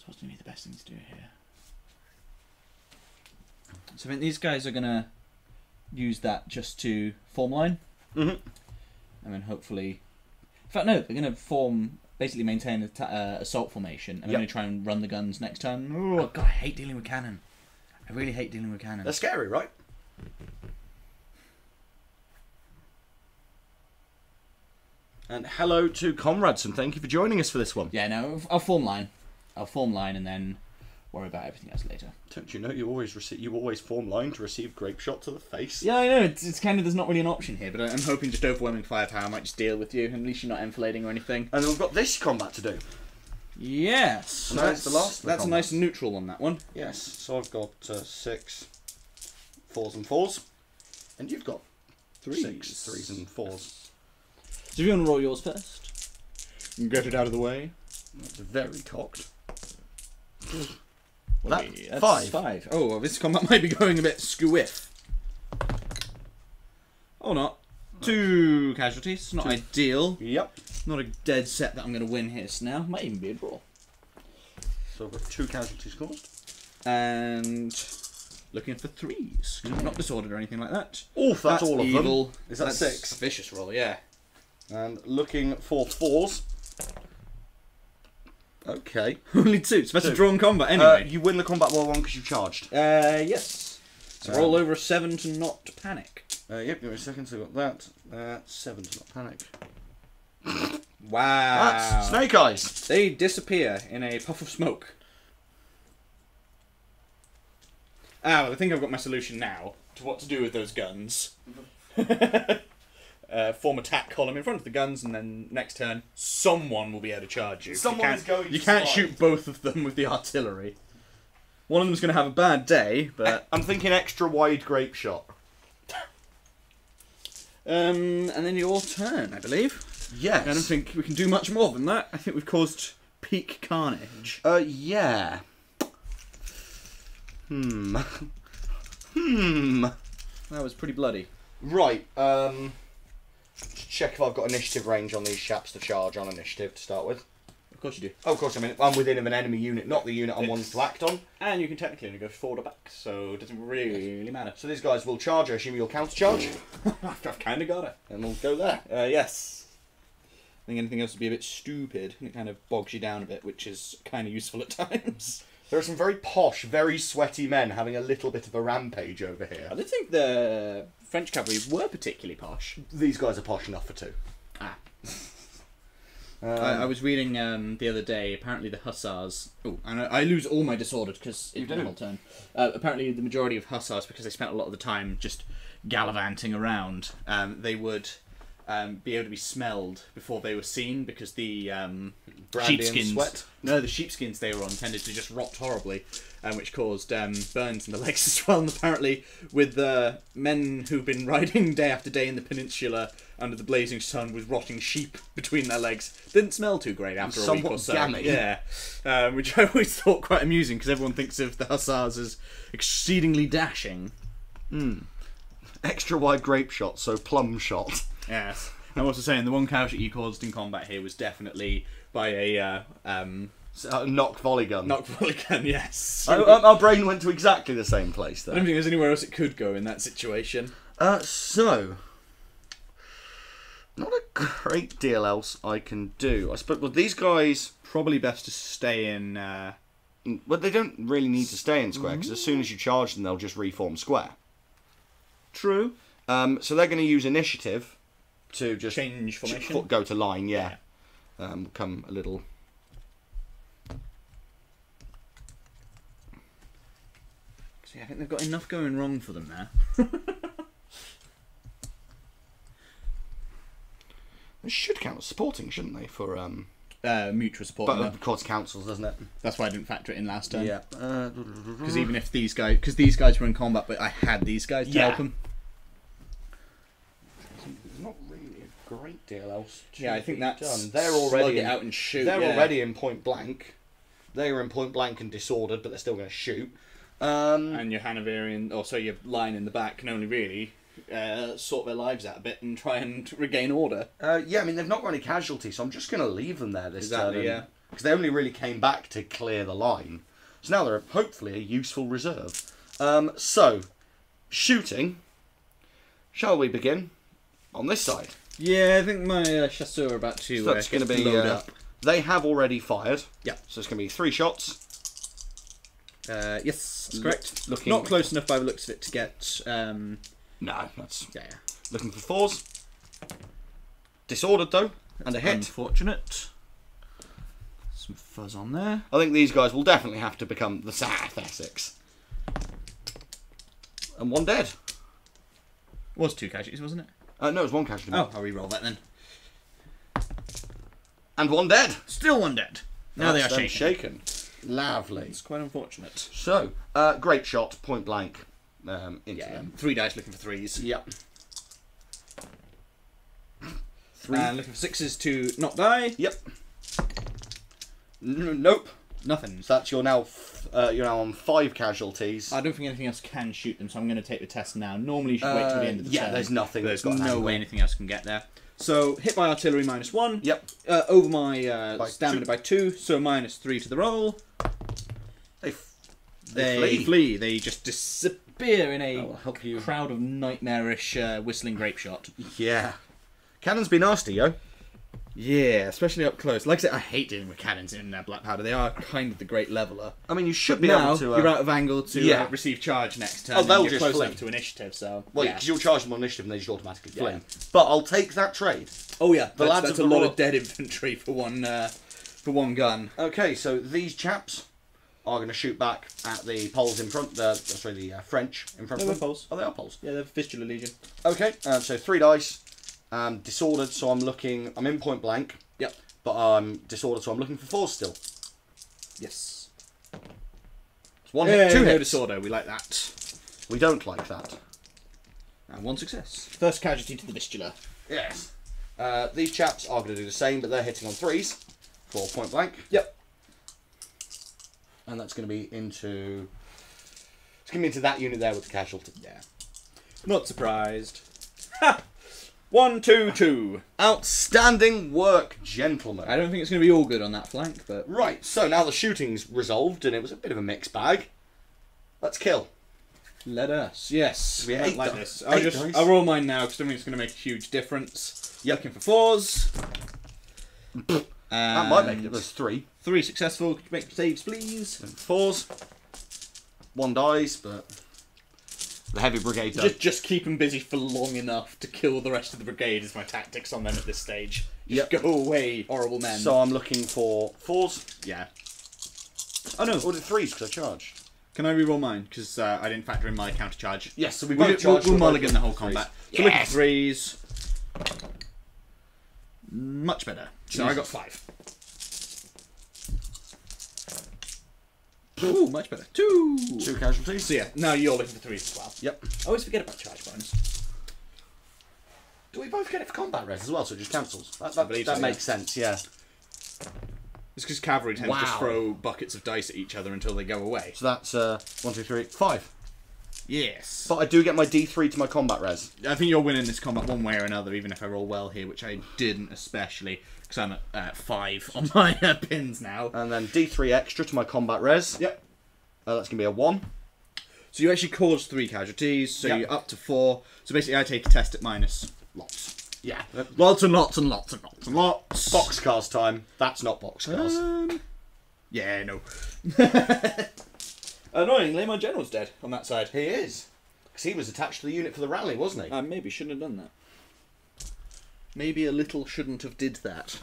what's going to be the best thing to do here? So I think these guys are going to use that just to form line. Mm-hmm. And then hopefully... In fact, no, they're going to basically maintain an assault formation. And they're going to try and run the guns next turn. Oh, God, I hate dealing with cannon. I really hate dealing with cannon. They're scary, right? And hello to comrades, and thank you for joining us for this one. Yeah, no, I'll form line. I'll form line and then worry about everything else later. Don't you know you always form line to receive grape shot to the face? Yeah, I know. It's kind of, there's not really an option here, but I'm hoping just overwhelming firepower might just deal with you, and at least you're not enfilading or anything. And then we've got this combat to do. Yes. And that's the last. That's a nice neutral one, that one. Yes. So I've got 6 4s and 4s, and you've got 3s. 6 3s and 4s. So if you want to roll yours first, get it out of the way. That's very cocked. That's 5. 5. Oh, well, this combat might be going a bit squiff. Or not. 2 casualties. Not ideal. Yep. Not a dead set that I'm going to win here now. Might even be a draw. So I've got 2 casualties caused. And looking for 3s. I'm not disordered or anything like that. Oof, that's all of evil. them. Is that That's 6? A vicious roll, yeah. And looking for 4s. Okay. Only 2. So that's 2. a drawn combat anyway. You win the combat war 1 because you charged. Yes. So roll over a 7 to not panic. Yep, give me a second. So I've got that. 7 to not panic. Wow. That's snake eyes. They disappear in a puff of smoke. Well, I think I've got my solution now to what to do with those guns. Form attack column in front of the guns, and then next turn, someone will be able to charge you. Someone is going to You can't survive. shoot both of them with the artillery. One of them's going to have a bad day, but... I'm thinking extra wide grape shot. And then your turn, I believe. Yes. I don't think we can do much more than that. I think we've caused peak carnage. Yeah. That was pretty bloody. Right, check if I've got initiative range on these chaps to charge on initiative to start with. Of course you do. Oh, of course, I'm within of an enemy unit, not the unit I'm wanting to act on. And you can technically only go forward or back, so it doesn't really matter. So these guys will charge, I assume you'll counter-charge, I've kind of got it. and we'll go there. Yes. I think anything else would be a bit stupid, and it kind of bogs you down a bit, which is kind of useful at times. There are some very posh, very sweaty men having a little bit of a rampage over here. I didn't think the French cavalry were particularly posh. These guys are posh enough for 2. I was reading the other day, apparently the hussars... Oh, and I lose all my disorder because it's the whole turn. Apparently the majority of hussars, because they spent a lot of the time just gallivanting around, they would be able to be smelled before they were seen because the sheepskins... sweat? No, the sheepskins they were on tended to just rot horribly, which caused burns in the legs as well. And apparently with the men who've been riding day after day in the peninsula under the blazing sun with rotting sheep between their legs, didn't smell too great after a week or so. Gammy. Yeah, which I always thought quite amusing because everyone thinks of the hussars as exceedingly dashing. Extra wide grape shot, so plum shot. Yes. I'm also saying the one casualty you caused in combat here was definitely by a Knock volley gun. knock volley gun. Yes. Our brain went to exactly the same place I there. don't think there's anywhere else it could go in that situation. So... Not a great deal else I can do. I suppose, well, these guys... Probably best to stay in... Well, they don't really need to stay in square, because as soon as you charge them, they'll just reform square. True. So they're going to use initiative to just... Change formation. Go to line, yeah. Come a little... See, I think they've got enough going wrong for them now. They should count as supporting, shouldn't they? For mutual support. but of course, councils, doesn't it? That's why I didn't factor it in last turn. Yeah. Because even if these guys were in combat, but I had these guys to help them. There's not really a great deal else. I think that's done. They're already it out and shoot. They're already in point blank. They are in point blank and disordered, but they're still going to shoot. And your Hanoverian, or so your line in the back, can only really sort their lives out a bit and try and regain order. Yeah, I mean, they've not got any casualties, so I'm just going to leave them there this turn. Yeah. Because they only really came back to clear the line. So now they're hopefully a useful reserve. So, shooting. Shall we begin on this side? Yeah, I think my chasseurs are about to So that's going to be... load up. They have already fired. Yeah. So it's going to be 3 shots. Yes, that's correct. Looking... Not close enough by the looks of it to get... No, that's... Yeah. Looking for 4s. Disordered, though, and a hit. Unfortunate. Some fuzz on there. I think these guys will definitely have to become the South Essex. And 1 dead. It was 2 casualties, wasn't it? No, it was 1 casualty. Oh, I'll re-roll that then. And 1 dead. Still 1 dead. Now they are shaken. Lovely. It's quite unfortunate. So, great shot, point blank, into them. 3 dice looking for 3s. Yep. 3. And looking for 6s to not die. Yep. Nope. Nothing. So that's you're now on 5 casualties. I don't think anything else can shoot them, so I'm going to take the test now. Normally you should wait till the end of the turn. Yeah, there's nothing. There's no way anything else can get there. So, hit by artillery -1. Yep. Over my stamina by 2, so -3 to the roll. They flee. They just disappear in a crowd of nightmarish whistling grape shot. Yeah. Cannons be nasty, yo. Yeah, especially up close. Like I said, I hate dealing with cannons in Black Powder. They are kind of the great leveler. I mean, you should be now, able to... you're out of angle to receive charge next turn. Oh, they'll you're just close flee. enough to initiative, so... Well, because you'll charge them on initiative and they just automatically flee. But I'll take that trade. Oh, yeah. That's a lot of dead infantry for one gun. Okay, so these chaps are going to shoot back at the Poles in front. The French in front of them. Poles. Oh, they are Poles. Yeah, they're Fistula Legion. Okay, so 3 dice. Disordered, so I'm in point blank. Yep. But I'm disordered, so I'm looking for 4s still. Yes. It's 1 hit, 2 no hits. disorder, we like that. We don't like that. And 1 success. First casualty to the Vistula. Yes. These chaps are going to do the same, but they're hitting on 3s for point blank. Yep. And that's going to be into... It's going to be into that unit there with the casualty. Yeah. Not surprised. Ha! 1, 2, 2. Outstanding work, gentlemen. I don't think it's going to be all good on that flank, but... Right, so now the shooting's resolved, and it was a bit of a mixed bag. Let's kill. Let us. Yes. We I ate like di- this. dice. I'll roll mine now, because I don't think it's going to make a huge difference. Yep. Looking for 4s. That might make it. There's 3. 3 successful. Could you make saves, please? And 4s. 1 dice, but... The heavy brigade does. Just keep them busy for long enough to kill the rest of the brigade is my tactics on them at this stage. Just go away, horrible men. So I'm looking for 4s. Yeah. Oh no. Or the 3s, because I charged. Can I reroll mine? Because I didn't factor in my counter charge. Yes, so we both We'll charged. mulligan the whole combat. So look at Yes. 3s. Much better. So I got 5. Ooh, much better. 2. 2 casualties. So yeah, now you're looking for 3s as well. Yep. I always forget about charge bonus. Do we both get it for combat res as well, so it just cancels? I believe That so, makes sense, yeah. It's because cavalry tends to just throw buckets of dice at each other until they go away. So that's 1, 2, 3, 5. Yes. But I do get my D3 to my combat res. I think you're winning this combat one way or another, even if I roll well here, which I didn't especially, because I'm at 5 on my pins now. And then D3 extra to my combat res. Yep. That's going to be a 1. So you actually caused 3 casualties, so Yep. you're up to 4. So basically I take a test at minus lots. Yeah. Lots and lots and lots and lots and lots. Boxcars time. That's not boxcars. Yeah, no. Annoyingly, my general's dead on that side. He is. Because he was attached to the unit for the rally, wasn't he? Maybe shouldn't have done that. Maybe a little shouldn't have did that.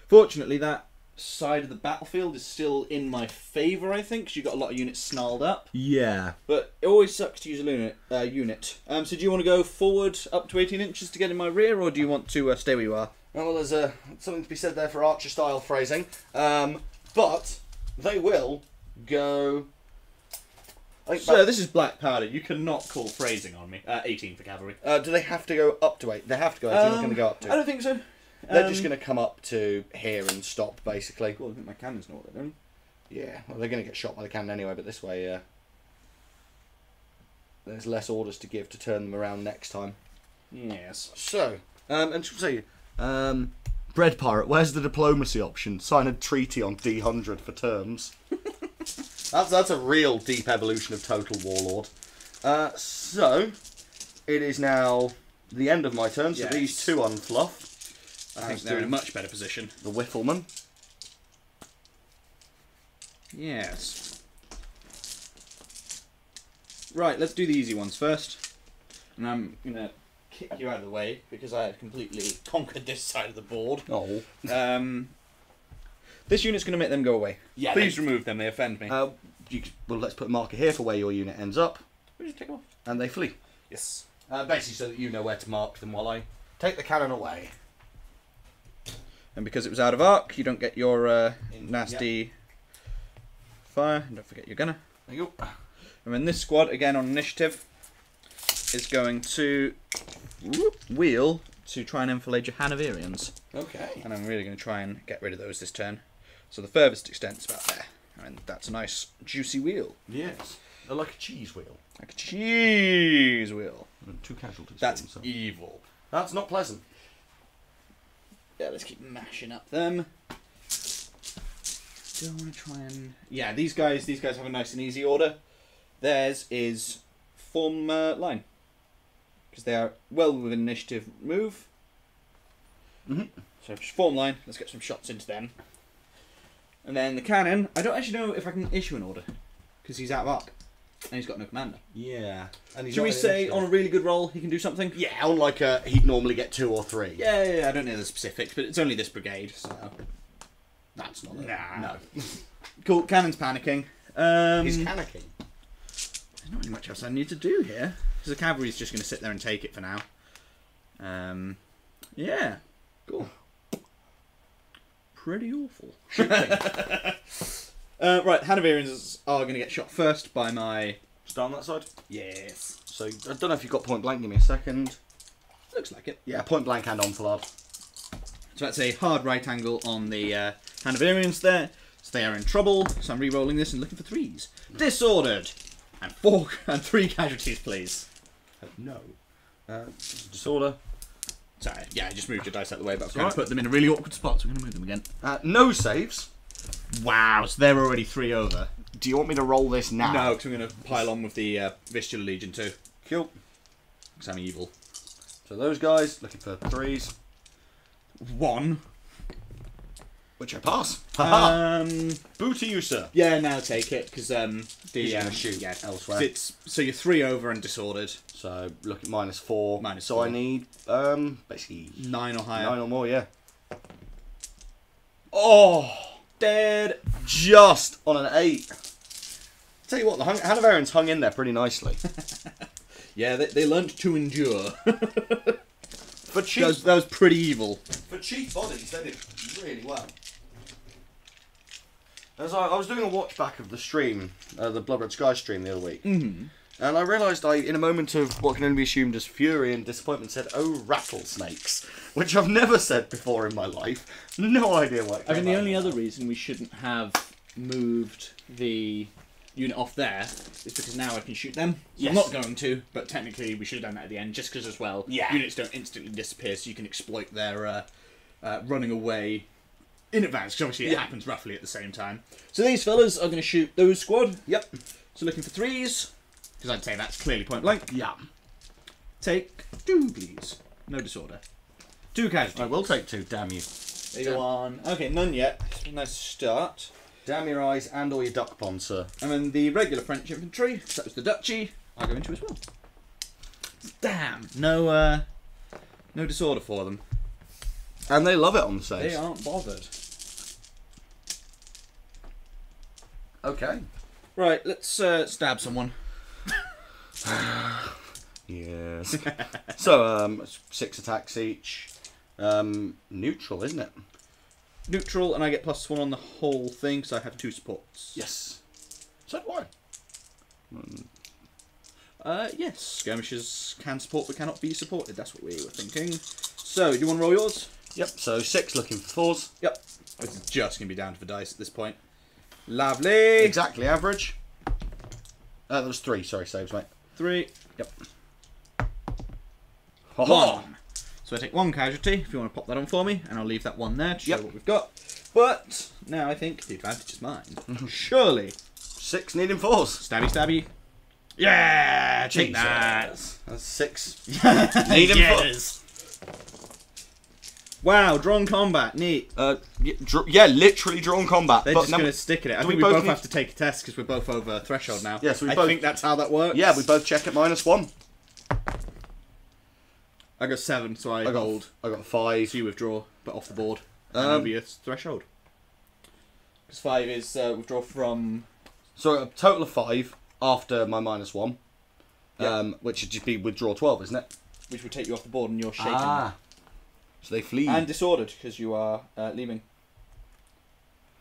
Fortunately, that side of the battlefield is still in my favour, I think, because you've got a lot of units snarled up. Yeah. But it always sucks to use a unit. So do you want to go forward up to 18 inches to get in my rear, or do you want to stay where you are? Well, there's something to be said there for archer-style phrasing. But they will go... So this is black powder. You cannot call phrasing on me. 18 for cavalry. Do they have to go up to 8? They have to go 18. What can they go up to? I don't think so. They're just going to come up to here and stop, basically. Cool, I think my cannons know what they're doing. Yeah, well, they're going to get shot by the cannon anyway, but this way there's less orders to give to turn them around next time. Yes. So, and to say, Bread Pirate, where's the diplomacy option? Sign a treaty on D100 for terms. That's a real deep evolution of Total Warlord. So, it is now the end of my turn, so these two unfluff. I think they're in a much better position. The Whiffleman. Yes. Right, let's do the easy ones first. And I'm going to kick you out of the way because I had completely conquered this side of the board. Oh. This unit's going to make them go away. Yeah. Please remove them, they offend me. Well, let's put a marker here for where your unit ends up. We'll just take them off. And they flee. Yes. Basically so that you know where to mark them while I take the cannon away. And because it was out of arc, you don't get your nasty fire. And don't forget your gunner. There you go. And then this squad, again on initiative, is going to wheel to try and enfilade your Hanoverians. Okay. And I'm really going to try and get rid of those this turn. So the furthest extent's about there. And that's a nice juicy wheel. Yes. They're like a cheese wheel. Like a cheese wheel. And 2 casualties. That's evil. That's not pleasant. Yeah, let's keep mashing up them. Do I want to try and... Yeah, these guys have a nice and easy order. Theirs is form line. Because they are well within initiative move. So just form line. Let's get some shots into them. And then the cannon, I don't actually know if I can issue an order. Because he's out of arc. And he's got no commander. Yeah. And Should we say on a really good roll he can do something? Yeah, on like he'd normally get 2 or 3. Yeah, I don't know the specifics, but it's only this brigade, so... That's not it. Nah. No. Cool, cannon's panicking. He's panicking. There's not really much else I need to do here. Because the cavalry's just going to sit there and take it for now. Yeah. Cool. Pretty awful. Right, Hanoverians are going to get shot first by my... Start on that side? Yes. So, I don't know if you've got point blank. Give me a second. Looks like it. Yeah, point blank and enfilade. So that's a hard right angle on the Hanoverians there. So they are in trouble. So I'm re-rolling this and looking for 3s. Disordered. And 3 casualties, please. No. Disorder. Sorry, yeah, I just moved your dice out of the way, but I was going to put them in a really awkward spot, so I'm going to move them again. No saves. Wow, so they're already 3 over. Do you want me to roll this now? No, because I'm going to pile on with the Vistula Legion too. Cool. Because I'm evil. So those guys, looking for 3s. 1. Which I pass. Boo to you, sir. Yeah, now take it, because He's going to shoot elsewhere. So you're 3 over and disordered. So look at -4. -4. So I need basically 9 or higher. 9 or more, yeah. Oh, dead. Just on an 8. Tell you what, the Hanoverians hung in there pretty nicely. Yeah, they learned to endure. For cheap, that was pretty evil. For cheap bodies, they did really well. As I was doing a watch back of the stream, the Blood Red Sky stream the other week, and I realised in a moment of what can only be assumed as fury and disappointment, said, "Oh, rattlesnakes," which I've never said before in my life. No idea what. I mean, the only other reason we shouldn't have moved the unit off there is because now I can shoot them. So I'm not going to, but technically we should have done that at the end, just because as well, units don't instantly disappear, so you can exploit their running away in advance, because obviously it happens roughly at the same time. So these fellas are going to shoot those squad. Yep. So looking for 3s, because I'd say that's clearly point blank. Yeah. Take 2, please. No disorder. 2 casualties. I will take 2, damn you. There you go on. Okay, none yet. Nice start. Damn your eyes and all your duck pond, sir. And then the regular French infantry, so that was the duchy, I'll go into as well. Damn, no disorder for them. And they love it on the saves. They aren't bothered. Okay. Right, let's stab someone. Yes. So, 6 attacks each. Neutral, isn't it? Neutral, and I get +1 on the whole thing, so I have 2 supports. Yes. So do I. Yes. Skirmishers can support but cannot be supported. That's what we were thinking. So, do you want to roll yours? Yep, so 6 looking for 4s. Yep. It's just going to be down to the dice at this point. Lovely. Exactly average. That was 3, sorry, saves, mate. 3. Yep. 1. So I take 1 casualty, if you want to pop that on for me, and I'll leave that 1 there to show what we've got. But now I think the advantage is mine. Surely. 6 needing 4s. Stabby, stabby. Yeah, take Jesus. that. That's 6. Needing 4s. Wow, drawn combat, neat. Yeah, literally drawn combat. They're just going to stick at it. I think we both have to take a test because we're both over threshold now. Yes, I think that's how that works. Yeah, we both check at -1. I got 7, so I hold. I got 5. So you withdraw, but off the board. And over your threshold. Because 5 is withdraw from... So a total of 5 after my -1. Yep. Which would just be withdraw 12, isn't it? Which would take you off the board and you're shaken. Ah. So they flee. And disordered, because you are leaving.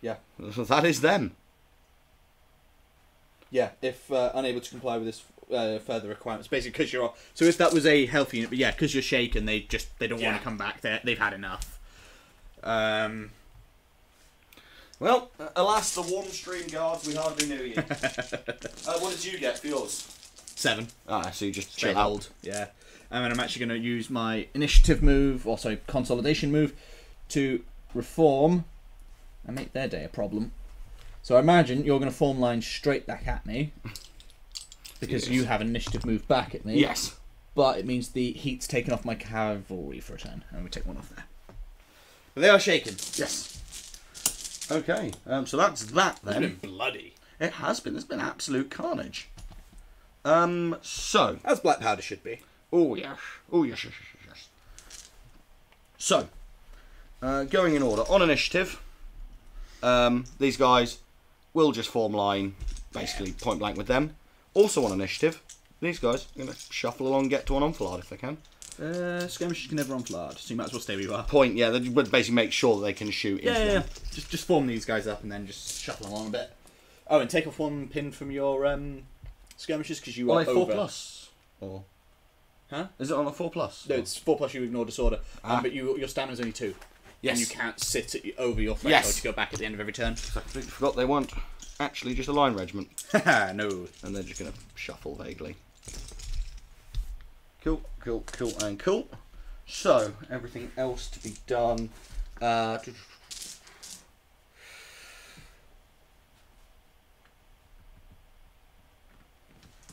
Yeah. So that is them. Yeah, if unable to comply with this further requirements, basically because you're off. So if that was a health unit, but yeah, because you're shaken, they don't want to come back. They've had enough. Well, alas, the one stream guards we hardly knew you. What did you get for yours? 7. Ah, so you just Straight chill out. hold. Yeah. And then I'm actually going to use my initiative move, or sorry, consolidation move, to reform and make their day a problem. So I imagine you're going to form lines straight back at me because you have an initiative move back at me. Yes. But it means the heat's taken off my cavalry for a turn, and we take 1 off there. But they are shaken. Yes. Okay. So that's that then. It's been bloody. It has been. There's been absolute carnage. So. As black powder should be. Oh yes. Oh yes. Yes. Yes. Yes. So, going in order on initiative. These guys will just form line, basically point blank with them. Also on initiative, these guys are going to shuffle along and get to an enfilade if they can. Skirmishers can never enfilade, so you might as well stay where you are. Point, yeah, they would basically make sure that they can shoot into them. Just form these guys up and then just shuffle along a bit. Oh, and take off 1 pin from your skirmishers because you are over. 4+? Or... Huh? Is it on a 4+? No, it's 4+, you ignore disorder. But your stamina's only 2. Yes. And you can't sit over your threshold to go back at the end of every turn. I completely forgot they weren't actually just a line regiment. Haha, no. And they're just going to shuffle vaguely. Cool, cool, cool, and cool. So, everything else to be done.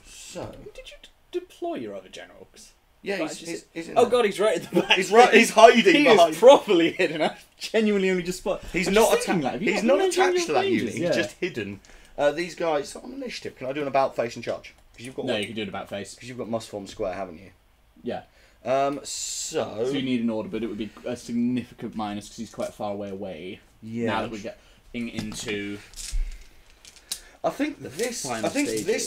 So... Did you deploy your other generals? Yeah, he's in oh there. god, he's right at the back. He's right. He's hiding he behind. is properly hidden. I genuinely only just spot. He's I'm not just thinking, attached. like, He's not attached to that ranges, unit. He's just hidden. These guys on initiative. Can I do an about face and charge? Because you've got no, you can do it about face. Because you've got must form square, haven't you? Yeah. So you need an order, but it would be a significant minus because he's quite far away. Yeah. Now that we're getting into. I think this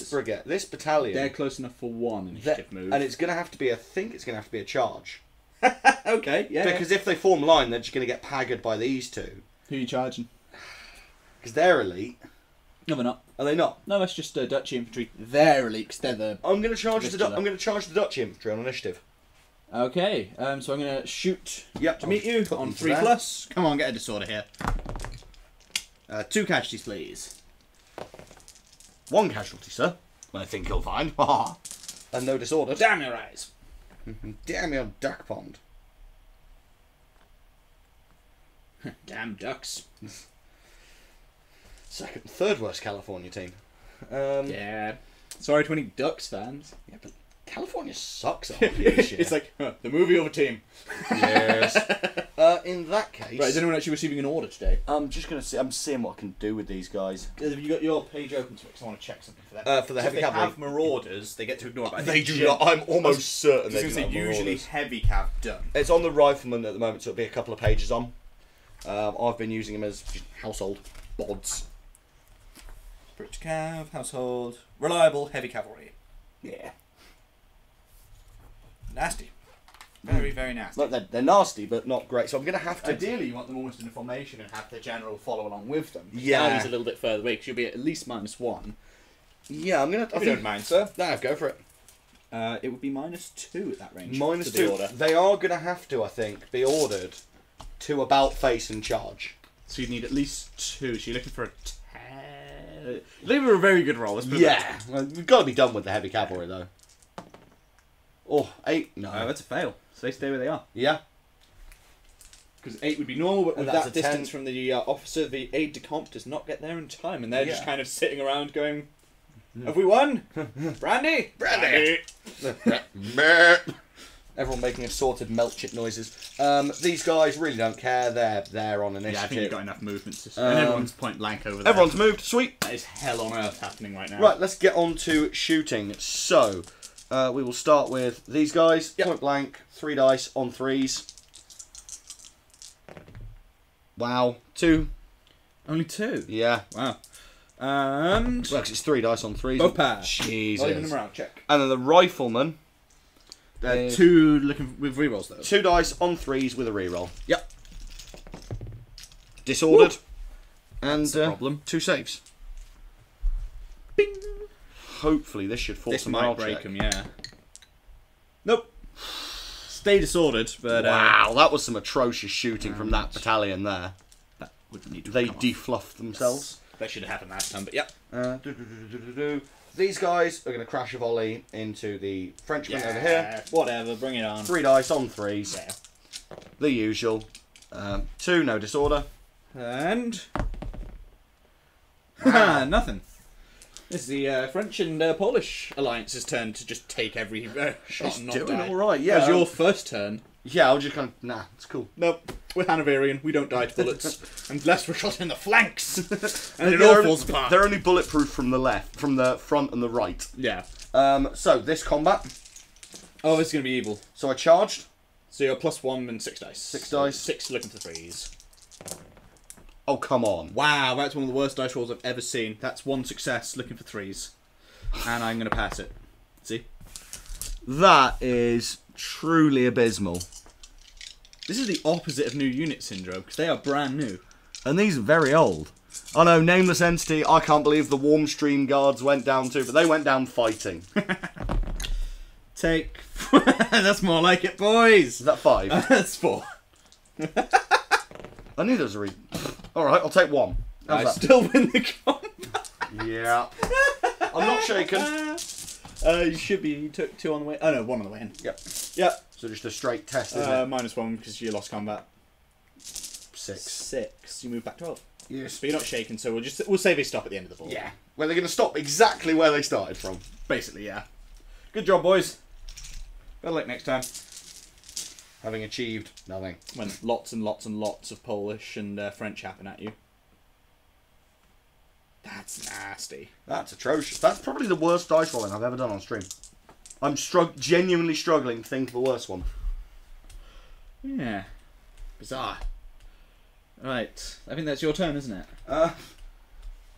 brigade, this battalion, they're close enough for 1 initiative move, and it's going to have to be. I think it's going to have to be a charge. Okay, yeah. Because if they form line, they're just going to get paggered by these two. Who are you charging? Because they're elite. No, they're not. Are they not? No, that's just Duchy infantry. They're elite because they're the. I'm going to charge the Dutch infantry on initiative. Okay, so I'm going to shoot to meet you on 3+. Come on, get a disorder here. 2 casualties, please. 1 casualty, sir. I think you'll find. And no disorder. Damn your eyes. Damn your duck pond. Damn ducks. Third worst California team. Yeah. Sorry to any Ducks fans. Yeah, but California sucks at hockey this year. It's like the movie over team. Yes. In that case... Right, is anyone actually receiving an order today? I'm just going to see... I'm seeing what I can do with these guys. Have you got your page open to it? Because I want to check something for that. For the so heavy if cavalry. they have marauders, they get to ignore it. But They do not. I'm almost certain they do not have usually marauders. heavy cav done. It's on the rifleman at the moment, so it'll be a couple of pages on. I've been using him as just household bods. British cav, household, reliable, heavy cavalry. Yeah. Nasty. Very, very nasty. Look, they're nasty, but not great. So I'm going to have to... Ideally, you want them almost in a formation and have the general follow along with them. Yeah. Now he's a little bit further away, because you'll be at least -1. Yeah, I'm going to... If you don't mind, sir. No, go for it. It would be -2 at that range. -2. The order. They are going to have to, I think, be ordered to about face and charge. So you need at least 2. So you're looking for a 10. They were a very good roll. Let's put it Yeah. Well, we've got to be done with the heavy cavalry, though. Oh, 8. No. that's a fail. So they stay where they are. Yeah. Because 8 would be normal, but with that's that a distance 10. from the officer, the aide-de-camp does not get there in time, and they're just Yeah. kind of sitting around going, "Have we won? Brandy? Brandy!" Everyone making assorted melt chip noises. These guys really don't care. They're there on initiative. Yeah, I think you've got enough movements. And everyone's point blank over there. Everyone's moved. Sweet. That is hell on earth happening right now. Right, let's get on to shooting. So, we will start with these guys. Yep. Point blank. 3 dice on 3s. Wow. 2. Only 2? Yeah. Wow. And... Well, 'cause it's 3 dice on 3s. Both pass. Jesus. Volume them around, check. And then the rifleman. 2 looking with rerolls, though. 2 dice on 3s with a reroll. Yep. Disordered. Woo. And That's a problem. 2 saves. Bing! Hopefully this should force This a might morale break check. them, yeah. Nope. Stay disordered, but... Wow, that was some atrocious shooting from that battalion there. That wouldn't need to They come off. defluffed themselves. That should have happened last time, but yep. These guys are going to crash a volley into the Frenchman over here. Whatever, bring it on. 3 dice on 3s. Yeah. The usual. 2, no disorder. And... Nothing. This is the French and Polish alliance's turn to just take every shot It's and not doing die. alright, yeah. That was your first turn. Yeah, I'll just kind of... Nah, it's cool. Nope. We're Hanoverian. We don't die to bullets. Unless we're shot in the flanks. And it They're all falls apart. They're only bulletproof from the left, from the front and the right. Yeah. So, this combat. Oh, this is going to be evil. So I charged. So you're +1 and 6 dice. 6 dice. 6 looking for 3s. Oh, come on. Wow, that's one of the worst dice rolls I've ever seen. That's 1 success looking for 3s. And I'm going to pass it. See? That is truly abysmal. This is the opposite of new unit syndrome, because they are brand new. And these are very old. I know, Nameless Entity, I can't believe the Warm Stream Guards went down too, but they went down fighting. Take... That's more like it, boys! Is that 5? That's 4. I knew there was a reason. Alright, I'll take 1. I How's that? still win the combat. Yeah. I'm not shaken. You should be. You took 2 on the way. Oh no, 1 on the way in. Yep. Yep. So just a straight test, isn't it? -1 because you lost combat. 6. 6. You move back 12. Yes. But you're not shaken, so we'll say they stop at the end of the ball. Yeah. Well, they're going to stop exactly where they started from. Basically, yeah. Good job, boys. Better luck next time. Having achieved nothing. When lots and lots and lots of Polish and French happen at you. That's nasty. That's atrocious. That's probably the worst dice rolling I've ever done on stream. I'm genuinely struggling to think of a worse one. Yeah. Bizarre. Right. I think that's your turn, isn't it?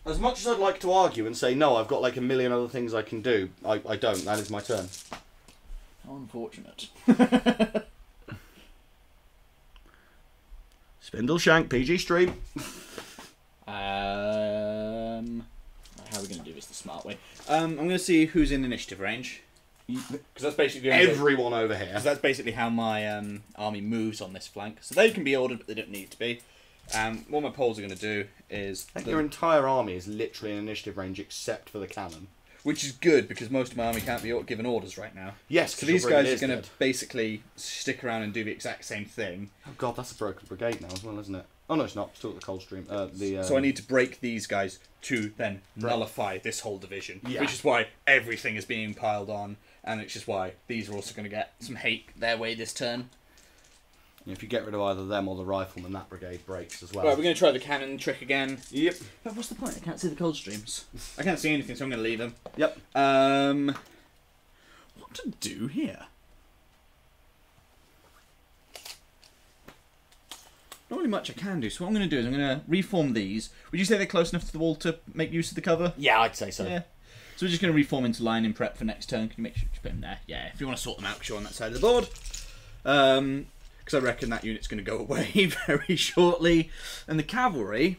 As much as I'd like to argue and say, no, I've got like a million other things I can do, I don't. That is my turn. How unfortunate. Spindle Shank, PG stream. How are we going to do this the smart way? I'm going to see who's in initiative range. Because that's basically Everyone over here. Because that's basically how my army moves on this flank. So they can be ordered, but they don't need to be. What my Poles are going to do is... I think your entire army is literally in initiative range except for the cannon. Which is good, because most of my army can't be given orders right now. Yes, so these guys are going to basically stick around and do the exact same thing. Oh god, that's a broken brigade now as well, isn't it? Oh no, it's not. Still at the Coldstream. So I need to break these guys to then nullify this whole division. Yeah. Which is why everything is being piled on, and it's just why these are also going to get some hate their way this turn. If you get rid of either them or the rifleman, that brigade breaks as well. Right, we're going to try the cannon trick again. Yep. But what's the point? I can't see the Coldstreams. I can't see anything, so I'm going to leave them. Yep. What to do here? Not really much I can do, so what I'm going to do is I'm going to reform these. Would you say they're close enough to the wall to make use of the cover? Yeah, I'd say so. Yeah. So we're just going to reform into line in prep for next turn. Can you make sure you put them there? Yeah, if you want to sort them out, because you're on that side of the board. Because I reckon that unit's going to go away very shortly. And the cavalry,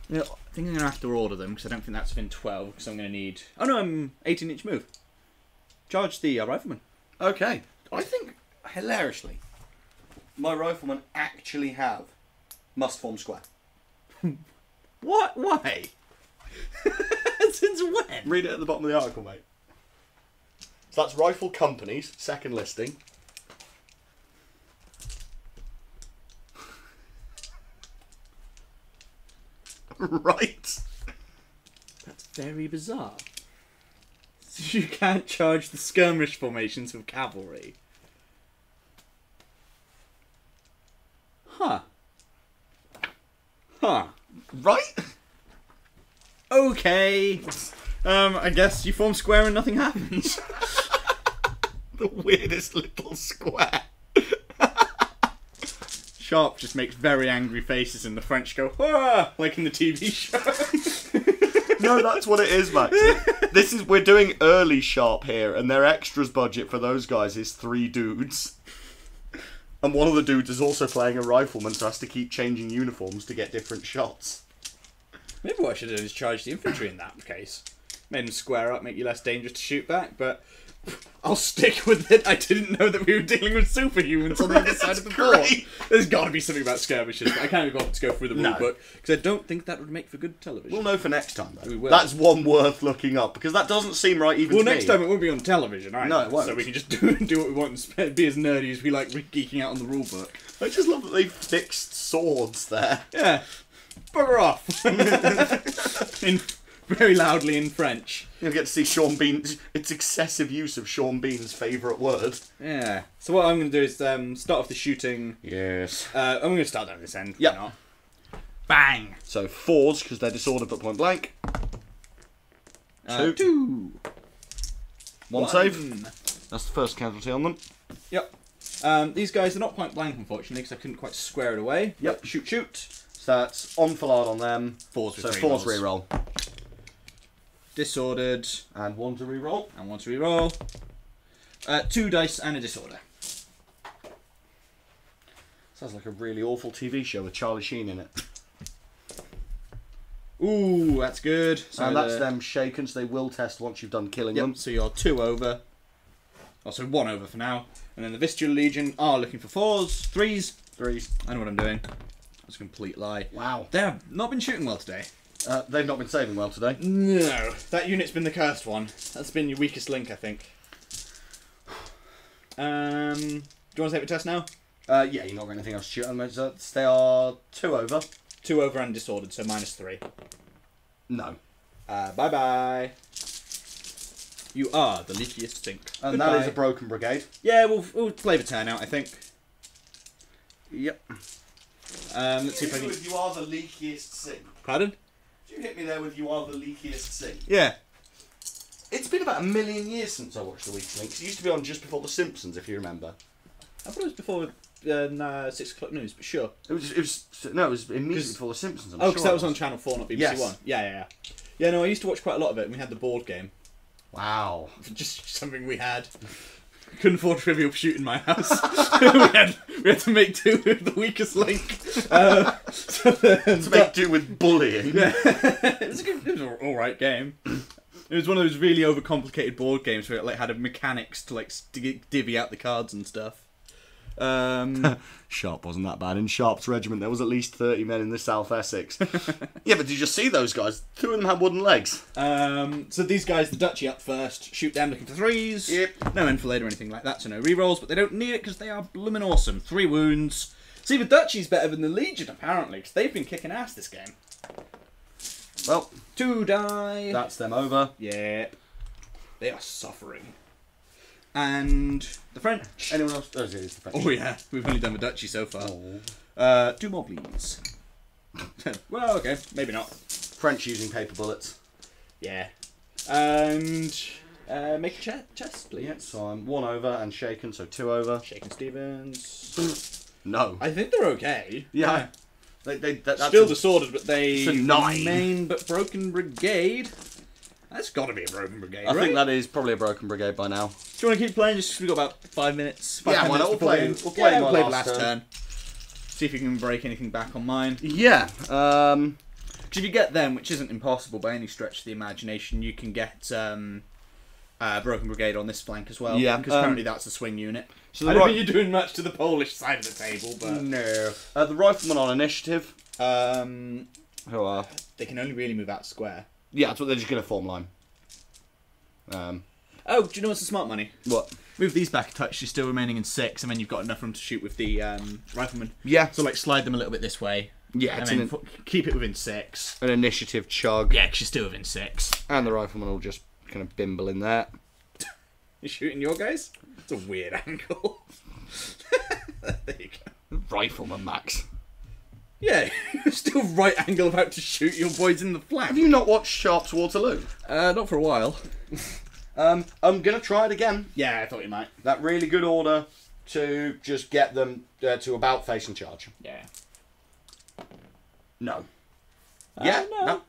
you know, I think I'm going to have to order them, because I don't think that's within 12, because I'm going to need... Oh no, I'm 18-inch move. Charge the rifleman. Okay. I think, hilariously, my riflemen actually have must form square. What? Why? Since when? Read it at the bottom of the article, mate. So that's Rifle Company's second listing. Right. That's very bizarre. So you can't charge the skirmish formations with cavalry. Huh. Huh. Right? Okay. I guess you form square and nothing happens. The weirdest little square. Sharp just makes very angry faces and the French go, ah, like in the TV show. No, that's what it is, Max. We're doing early Sharp here, and their extras budget for those guys is 3 dudes. And one of the dudes is also playing a rifleman, so has to keep changing uniforms to get different shots. Maybe what I should do is charge the infantry in that case. Made them square up, make you less dangerous to shoot back, but I'll stick with it. I didn't know that we were dealing with superhumans on the other side of the board. There's got to be something about skirmishes, but I can't be bothered to go through the rule book, because I don't think that would make for good television. We'll know for next time, though. We will. That's one worth looking up, because that doesn't seem right even to me. Well, next time it won't be on television, either. No, it won't. So we can just do what we want and be as nerdy as we like geeking out on the rule book. I just love that they fixed swords there. Yeah. Bugger off. Very loudly in French. You'll get to see Sean Bean's... It's excessive use of Sean Bean's favourite word. Yeah. So what I'm going to do is start off the shooting. Yes. I'm going to start down this end. Yep. Why not? Bang. So 4s, because they're disordered but point blank. 2. 1 save. That's the first casualty on them. Yep. These guys are not point blank, unfortunately, because I couldn't quite square it away. Yep. Shoot, shoot. So that's enfilade on them. 4s with so 3 4s rolls. reroll. Disordered. And 1 to reroll. And 1 to reroll. 2 dice and a disorder. Sounds like a really awful TV show with Charlie Sheen in it. Ooh, that's good. So and that's them shaken, so they will test once you've done killing them. So you're 2 over. Also 1 over for now. And then the Vistula Legion are looking for 4s, 3s. 3s. I know what I'm doing. That's a complete lie. Wow. They have not been shooting well today. They've not been saving well today. No. That unit's been the cursed one. That's been your weakest link, I think. Do you want to take the test now? Yeah, you're not got anything else to shoot on them. They are 2 over. 2 over and disordered, so -3. No. Bye-bye. You are the leakiest stink. And Goodbye. that is a broken brigade. Yeah, we'll play the turn out, I think. Yep. Let's see if I can... You are the leakiest sink. Pardon? Did you hit me there with you are the leakiest sink? Yeah. It's been about 1,000,000 years since I watched The Weakest Link. It used to be on just before The Simpsons, if you remember. I thought it was before 6 o'clock news, but sure. It was immediately before The Simpsons. Oh, because that was on Channel 4, not BBC Yes. One. Yeah. Yeah, no, I used to watch quite a lot of it, and we had the board game. Wow. Just something we had. Couldn't afford Trivial Pursuit in my house. we had to make do with The Weakest Link. To make do with bullying. Yeah. It was an alright game. It was one of those really overcomplicated board games where it like had mechanics to like divvy out the cards and stuff. Sharp wasn't that bad. In Sharp's regiment, there was at least 30 men in the South Essex. Yeah, but did you see those guys? 2 of them had wooden legs. So these guys, the Duchy up first, shoot them looking for 3s. Yep. No enfilade or anything like that, so no rerolls, but they don't need it because they are bloomin' awesome. 3 wounds. See, the Duchy's better than the Legion, apparently, because they've been kicking ass this game. Well, 2 die. that's them over. Yep. They are suffering. And the French. Anyone else? Oh, it is the French. Oh yeah, we've only done the Duchy so far. Oh. 2 more, please. Well, okay, maybe not. French using paper bullets. Yeah. And make a chest, please. Yeah, so I'm 1 over and shaken, so 2 over. Shaken Stevens. No. I think they're okay. Yeah. That's Still disordered, but they it's a 9. remain but broken brigade. That's got to be a broken brigade, I right? think that is probably a broken brigade by now. Do you want to keep playing? Just we've got about 5 minutes. Yeah, why not? We'll play the last turn. See if you can break anything back on mine. Yeah. Because if you get them, which isn't impossible by any stretch of the imagination, you can get broken brigade on this flank as well. Yeah. Because apparently that's a swing unit. So I don't think you're doing much to the Polish side of the table, but no. The riflemen on initiative. Who are? They can only really move out square. Yeah, that's what they're just going to form line. Oh, do you know what's the smart money? What? Move these back a touch, you're still remaining in 6, and then you've got enough room to shoot with the riflemen. Yeah. So, like, slide them a little bit this way. Yeah, and it's then keep it within 6. An initiative chug. Yeah, because you're still within 6. And the riflemen will just kind of bimble in there. You're shooting your guys? It's a weird angle. There you go. Rifleman, Max. Yeah, you're still right angle about to shoot your boys in the flank. Have you not watched Sharp's Waterloo? Not for a while. I'm going to try it again. Yeah, I thought you might. That really good order to just get them to about face and charge. Yeah. No. Yeah, no.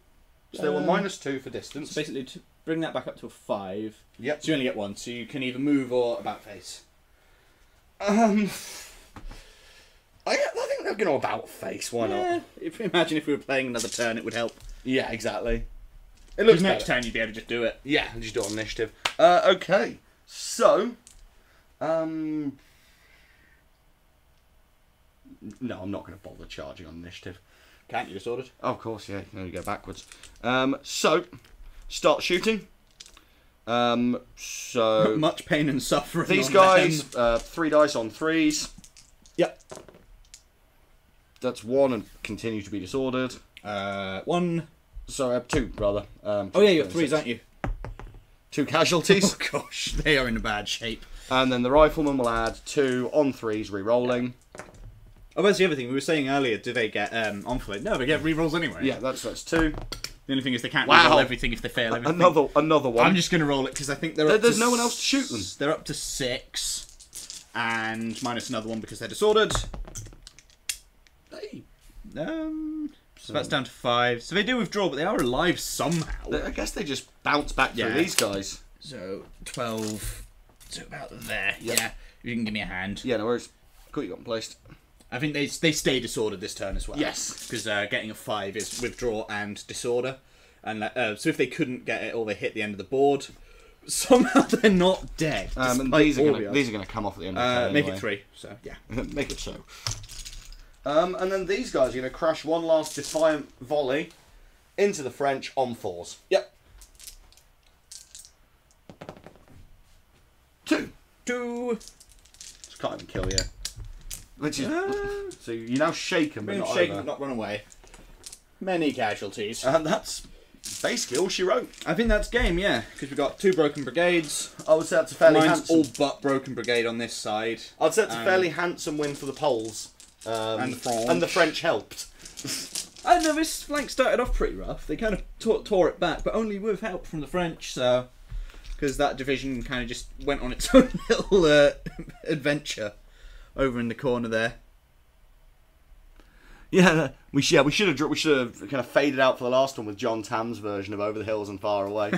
So they were -2 for distance. So basically, to bring that back up to a 5. Yep. So you only get 1, so you can either move or about face. I think they're going to about face. Why not? Imagine if we were playing another turn, it would help. Yeah, exactly. It looks next better. turn you'd be able to just do it. Yeah, just do it on initiative. Okay, so no, I'm not going to bother charging on initiative. Can't you disordered? Oh, of course, yeah. You can only go backwards. So start shooting. So much pain and suffering. These on guys, them. 3 dice on 3s. Yep. That's 1 and continue to be disordered. 1. Sorry, 2 rather. Oh yeah, you got 3s, aren't you? 2 casualties. Oh gosh, they are in a bad shape. And then the rifleman will add 2 on 3s, re-rolling. Oh, that's the other thing we were saying earlier. Do they get enfilade? No, they get rerolls anyway. Yeah, that's 2. The only thing is they can't reroll everything if they fail everything. Another one. I'm just going to roll it because I think they're there's no one else to shoot them. They're up to 6, and minus another one because they're disordered. Hey. So that's down to 5. So they do withdraw, but they are alive somehow. I guess they just bounce back through these guys. So 12. So about there. Yep. Yeah. You can give me a hand. Yeah, no worries. Cool, you got them placed. I think they stay disordered this turn as well. Yes. Because getting a 5 is withdraw and disorder. And so if they couldn't get it or they hit the end of the board, somehow they're not dead. And these are going to come off at the end of the turn Make anyway. it 3. So, yeah. Make it so. And then these guys are going to crash one last defiant volley into the French on 4s. Yep. 2. Just can't even kill you. Which is so you're now shaken, but not shaken, over. but not run away. Many casualties. And that's basically all she wrote. I think that's game, yeah, because we've got 2 broken brigades. I would say that's a fairly Mine's handsome. all but broken brigade on this side. I'd say it's a fairly handsome win for the Poles. And the French. And the French helped. I don't know, this flank started off pretty rough. They kind of tore it back, but only with help from the French, so... Because that division kind of just went on its own little adventure over in the corner there. Yeah, we should have kind of faded out for the last one with John Tam's version of Over the Hills and Far Away.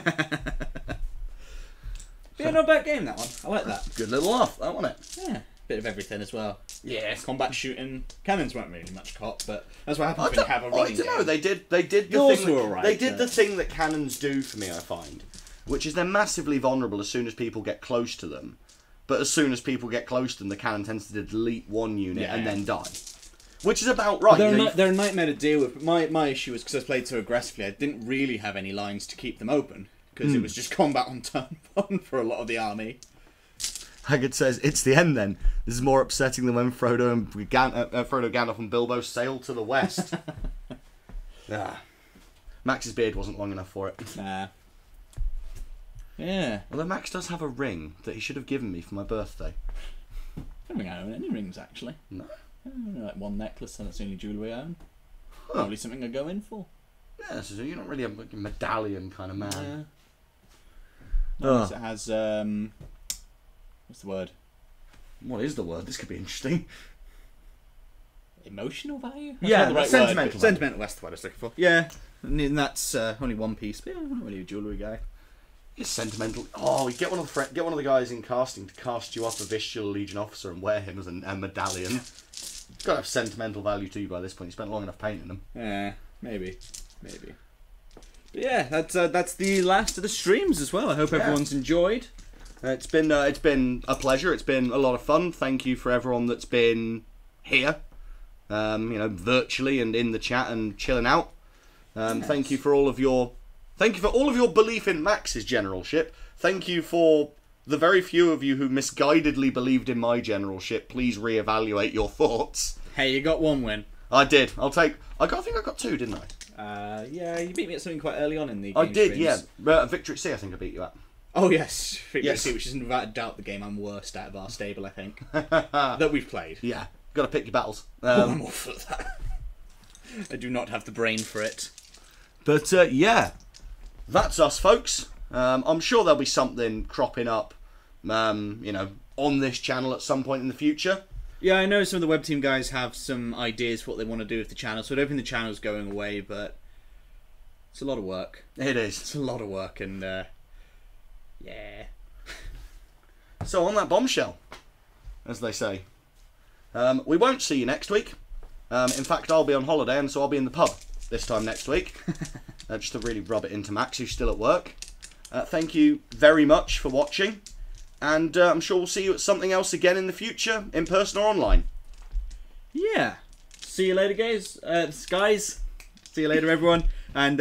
Yeah, not a bad game, that one. I like that. Good little laugh, that wasn't it? Yeah, bit of everything as well. Yeah, combat shooting. Cannons weren't really much cop, but that's what happens when you have a running game. I don't know. They did the Yours thing. were all right, they did the thing that cannons do for me. I find, which is they're massively vulnerable as soon as people get close to them. but as soon as people get close to them, the cannon tends to delete one unit and then die. Which is about right. They're a nightmare to deal with. But my issue is because I played so aggressively, I didn't really have any lines to keep them open. Because it was just combat on turn 1 for a lot of the army. Haggard says, it's the end then. This is more upsetting than when Frodo, Gandalf and Bilbo sailed to the west. Max's beard wasn't long enough for it. Nah. Yeah. Although Max does have a ring that he should have given me for my birthday. I don't think I own any rings, actually. No. Like one necklace, and that's the only jewellery I own. Probably something I go in for. Yeah, so you're not really a medallion kind of man. Unless it has, what's the word? What is the word? This could be interesting. Emotional value? Yeah, the right sentimental. Sentimental, that's the word I was looking for. Yeah, and that's only one piece. But yeah, I'm not really a jewellery guy. It's sentimental. Oh, you get one of the guys in casting to cast you up a Vistula Legion officer and wear him as a medallion. It's got to have sentimental value to you by this point. You spent long enough painting them. Yeah, maybe. But yeah, that's the last of the streams as well. I hope everyone's enjoyed. It's been a pleasure. It's been a lot of fun. Thank you for everyone that's been here, virtually and in the chat and chilling out. Yes. Thank you for all of your belief in Max's generalship. Thank you for the very few of you who misguidedly believed in my generalship. Please reevaluate your thoughts. Hey, you got one win. I did. I think I got 2, didn't I? Yeah, you beat me at something quite early on in the game. I did, streams. Yeah. Victory at Sea, I think I beat you at. Oh, yes. Victory at Sea, which is without a doubt the game I'm worst out of our stable, I think. That we've played. Yeah. Got to pick your battles. I'm awful at that. I do not have the brain for it. But, yeah. That's us, folks. I'm sure there'll be something cropping up, on this channel at some point in the future. Yeah, I know some of the web team guys have some ideas for what they want to do with the channel, so I don't think the channel's going away, but it's a lot of work. It is. It's a lot of work, and yeah. So on that bombshell, as they say, we won't see you next week. In fact, I'll be on holiday, and so I'll be in the pub this time next week. Just to really rub it into Max, who's still at work. Thank you very much for watching. And I'm sure we'll see you at something else again in the future, in person or online. Yeah. See you later, guys. See you later, everyone. And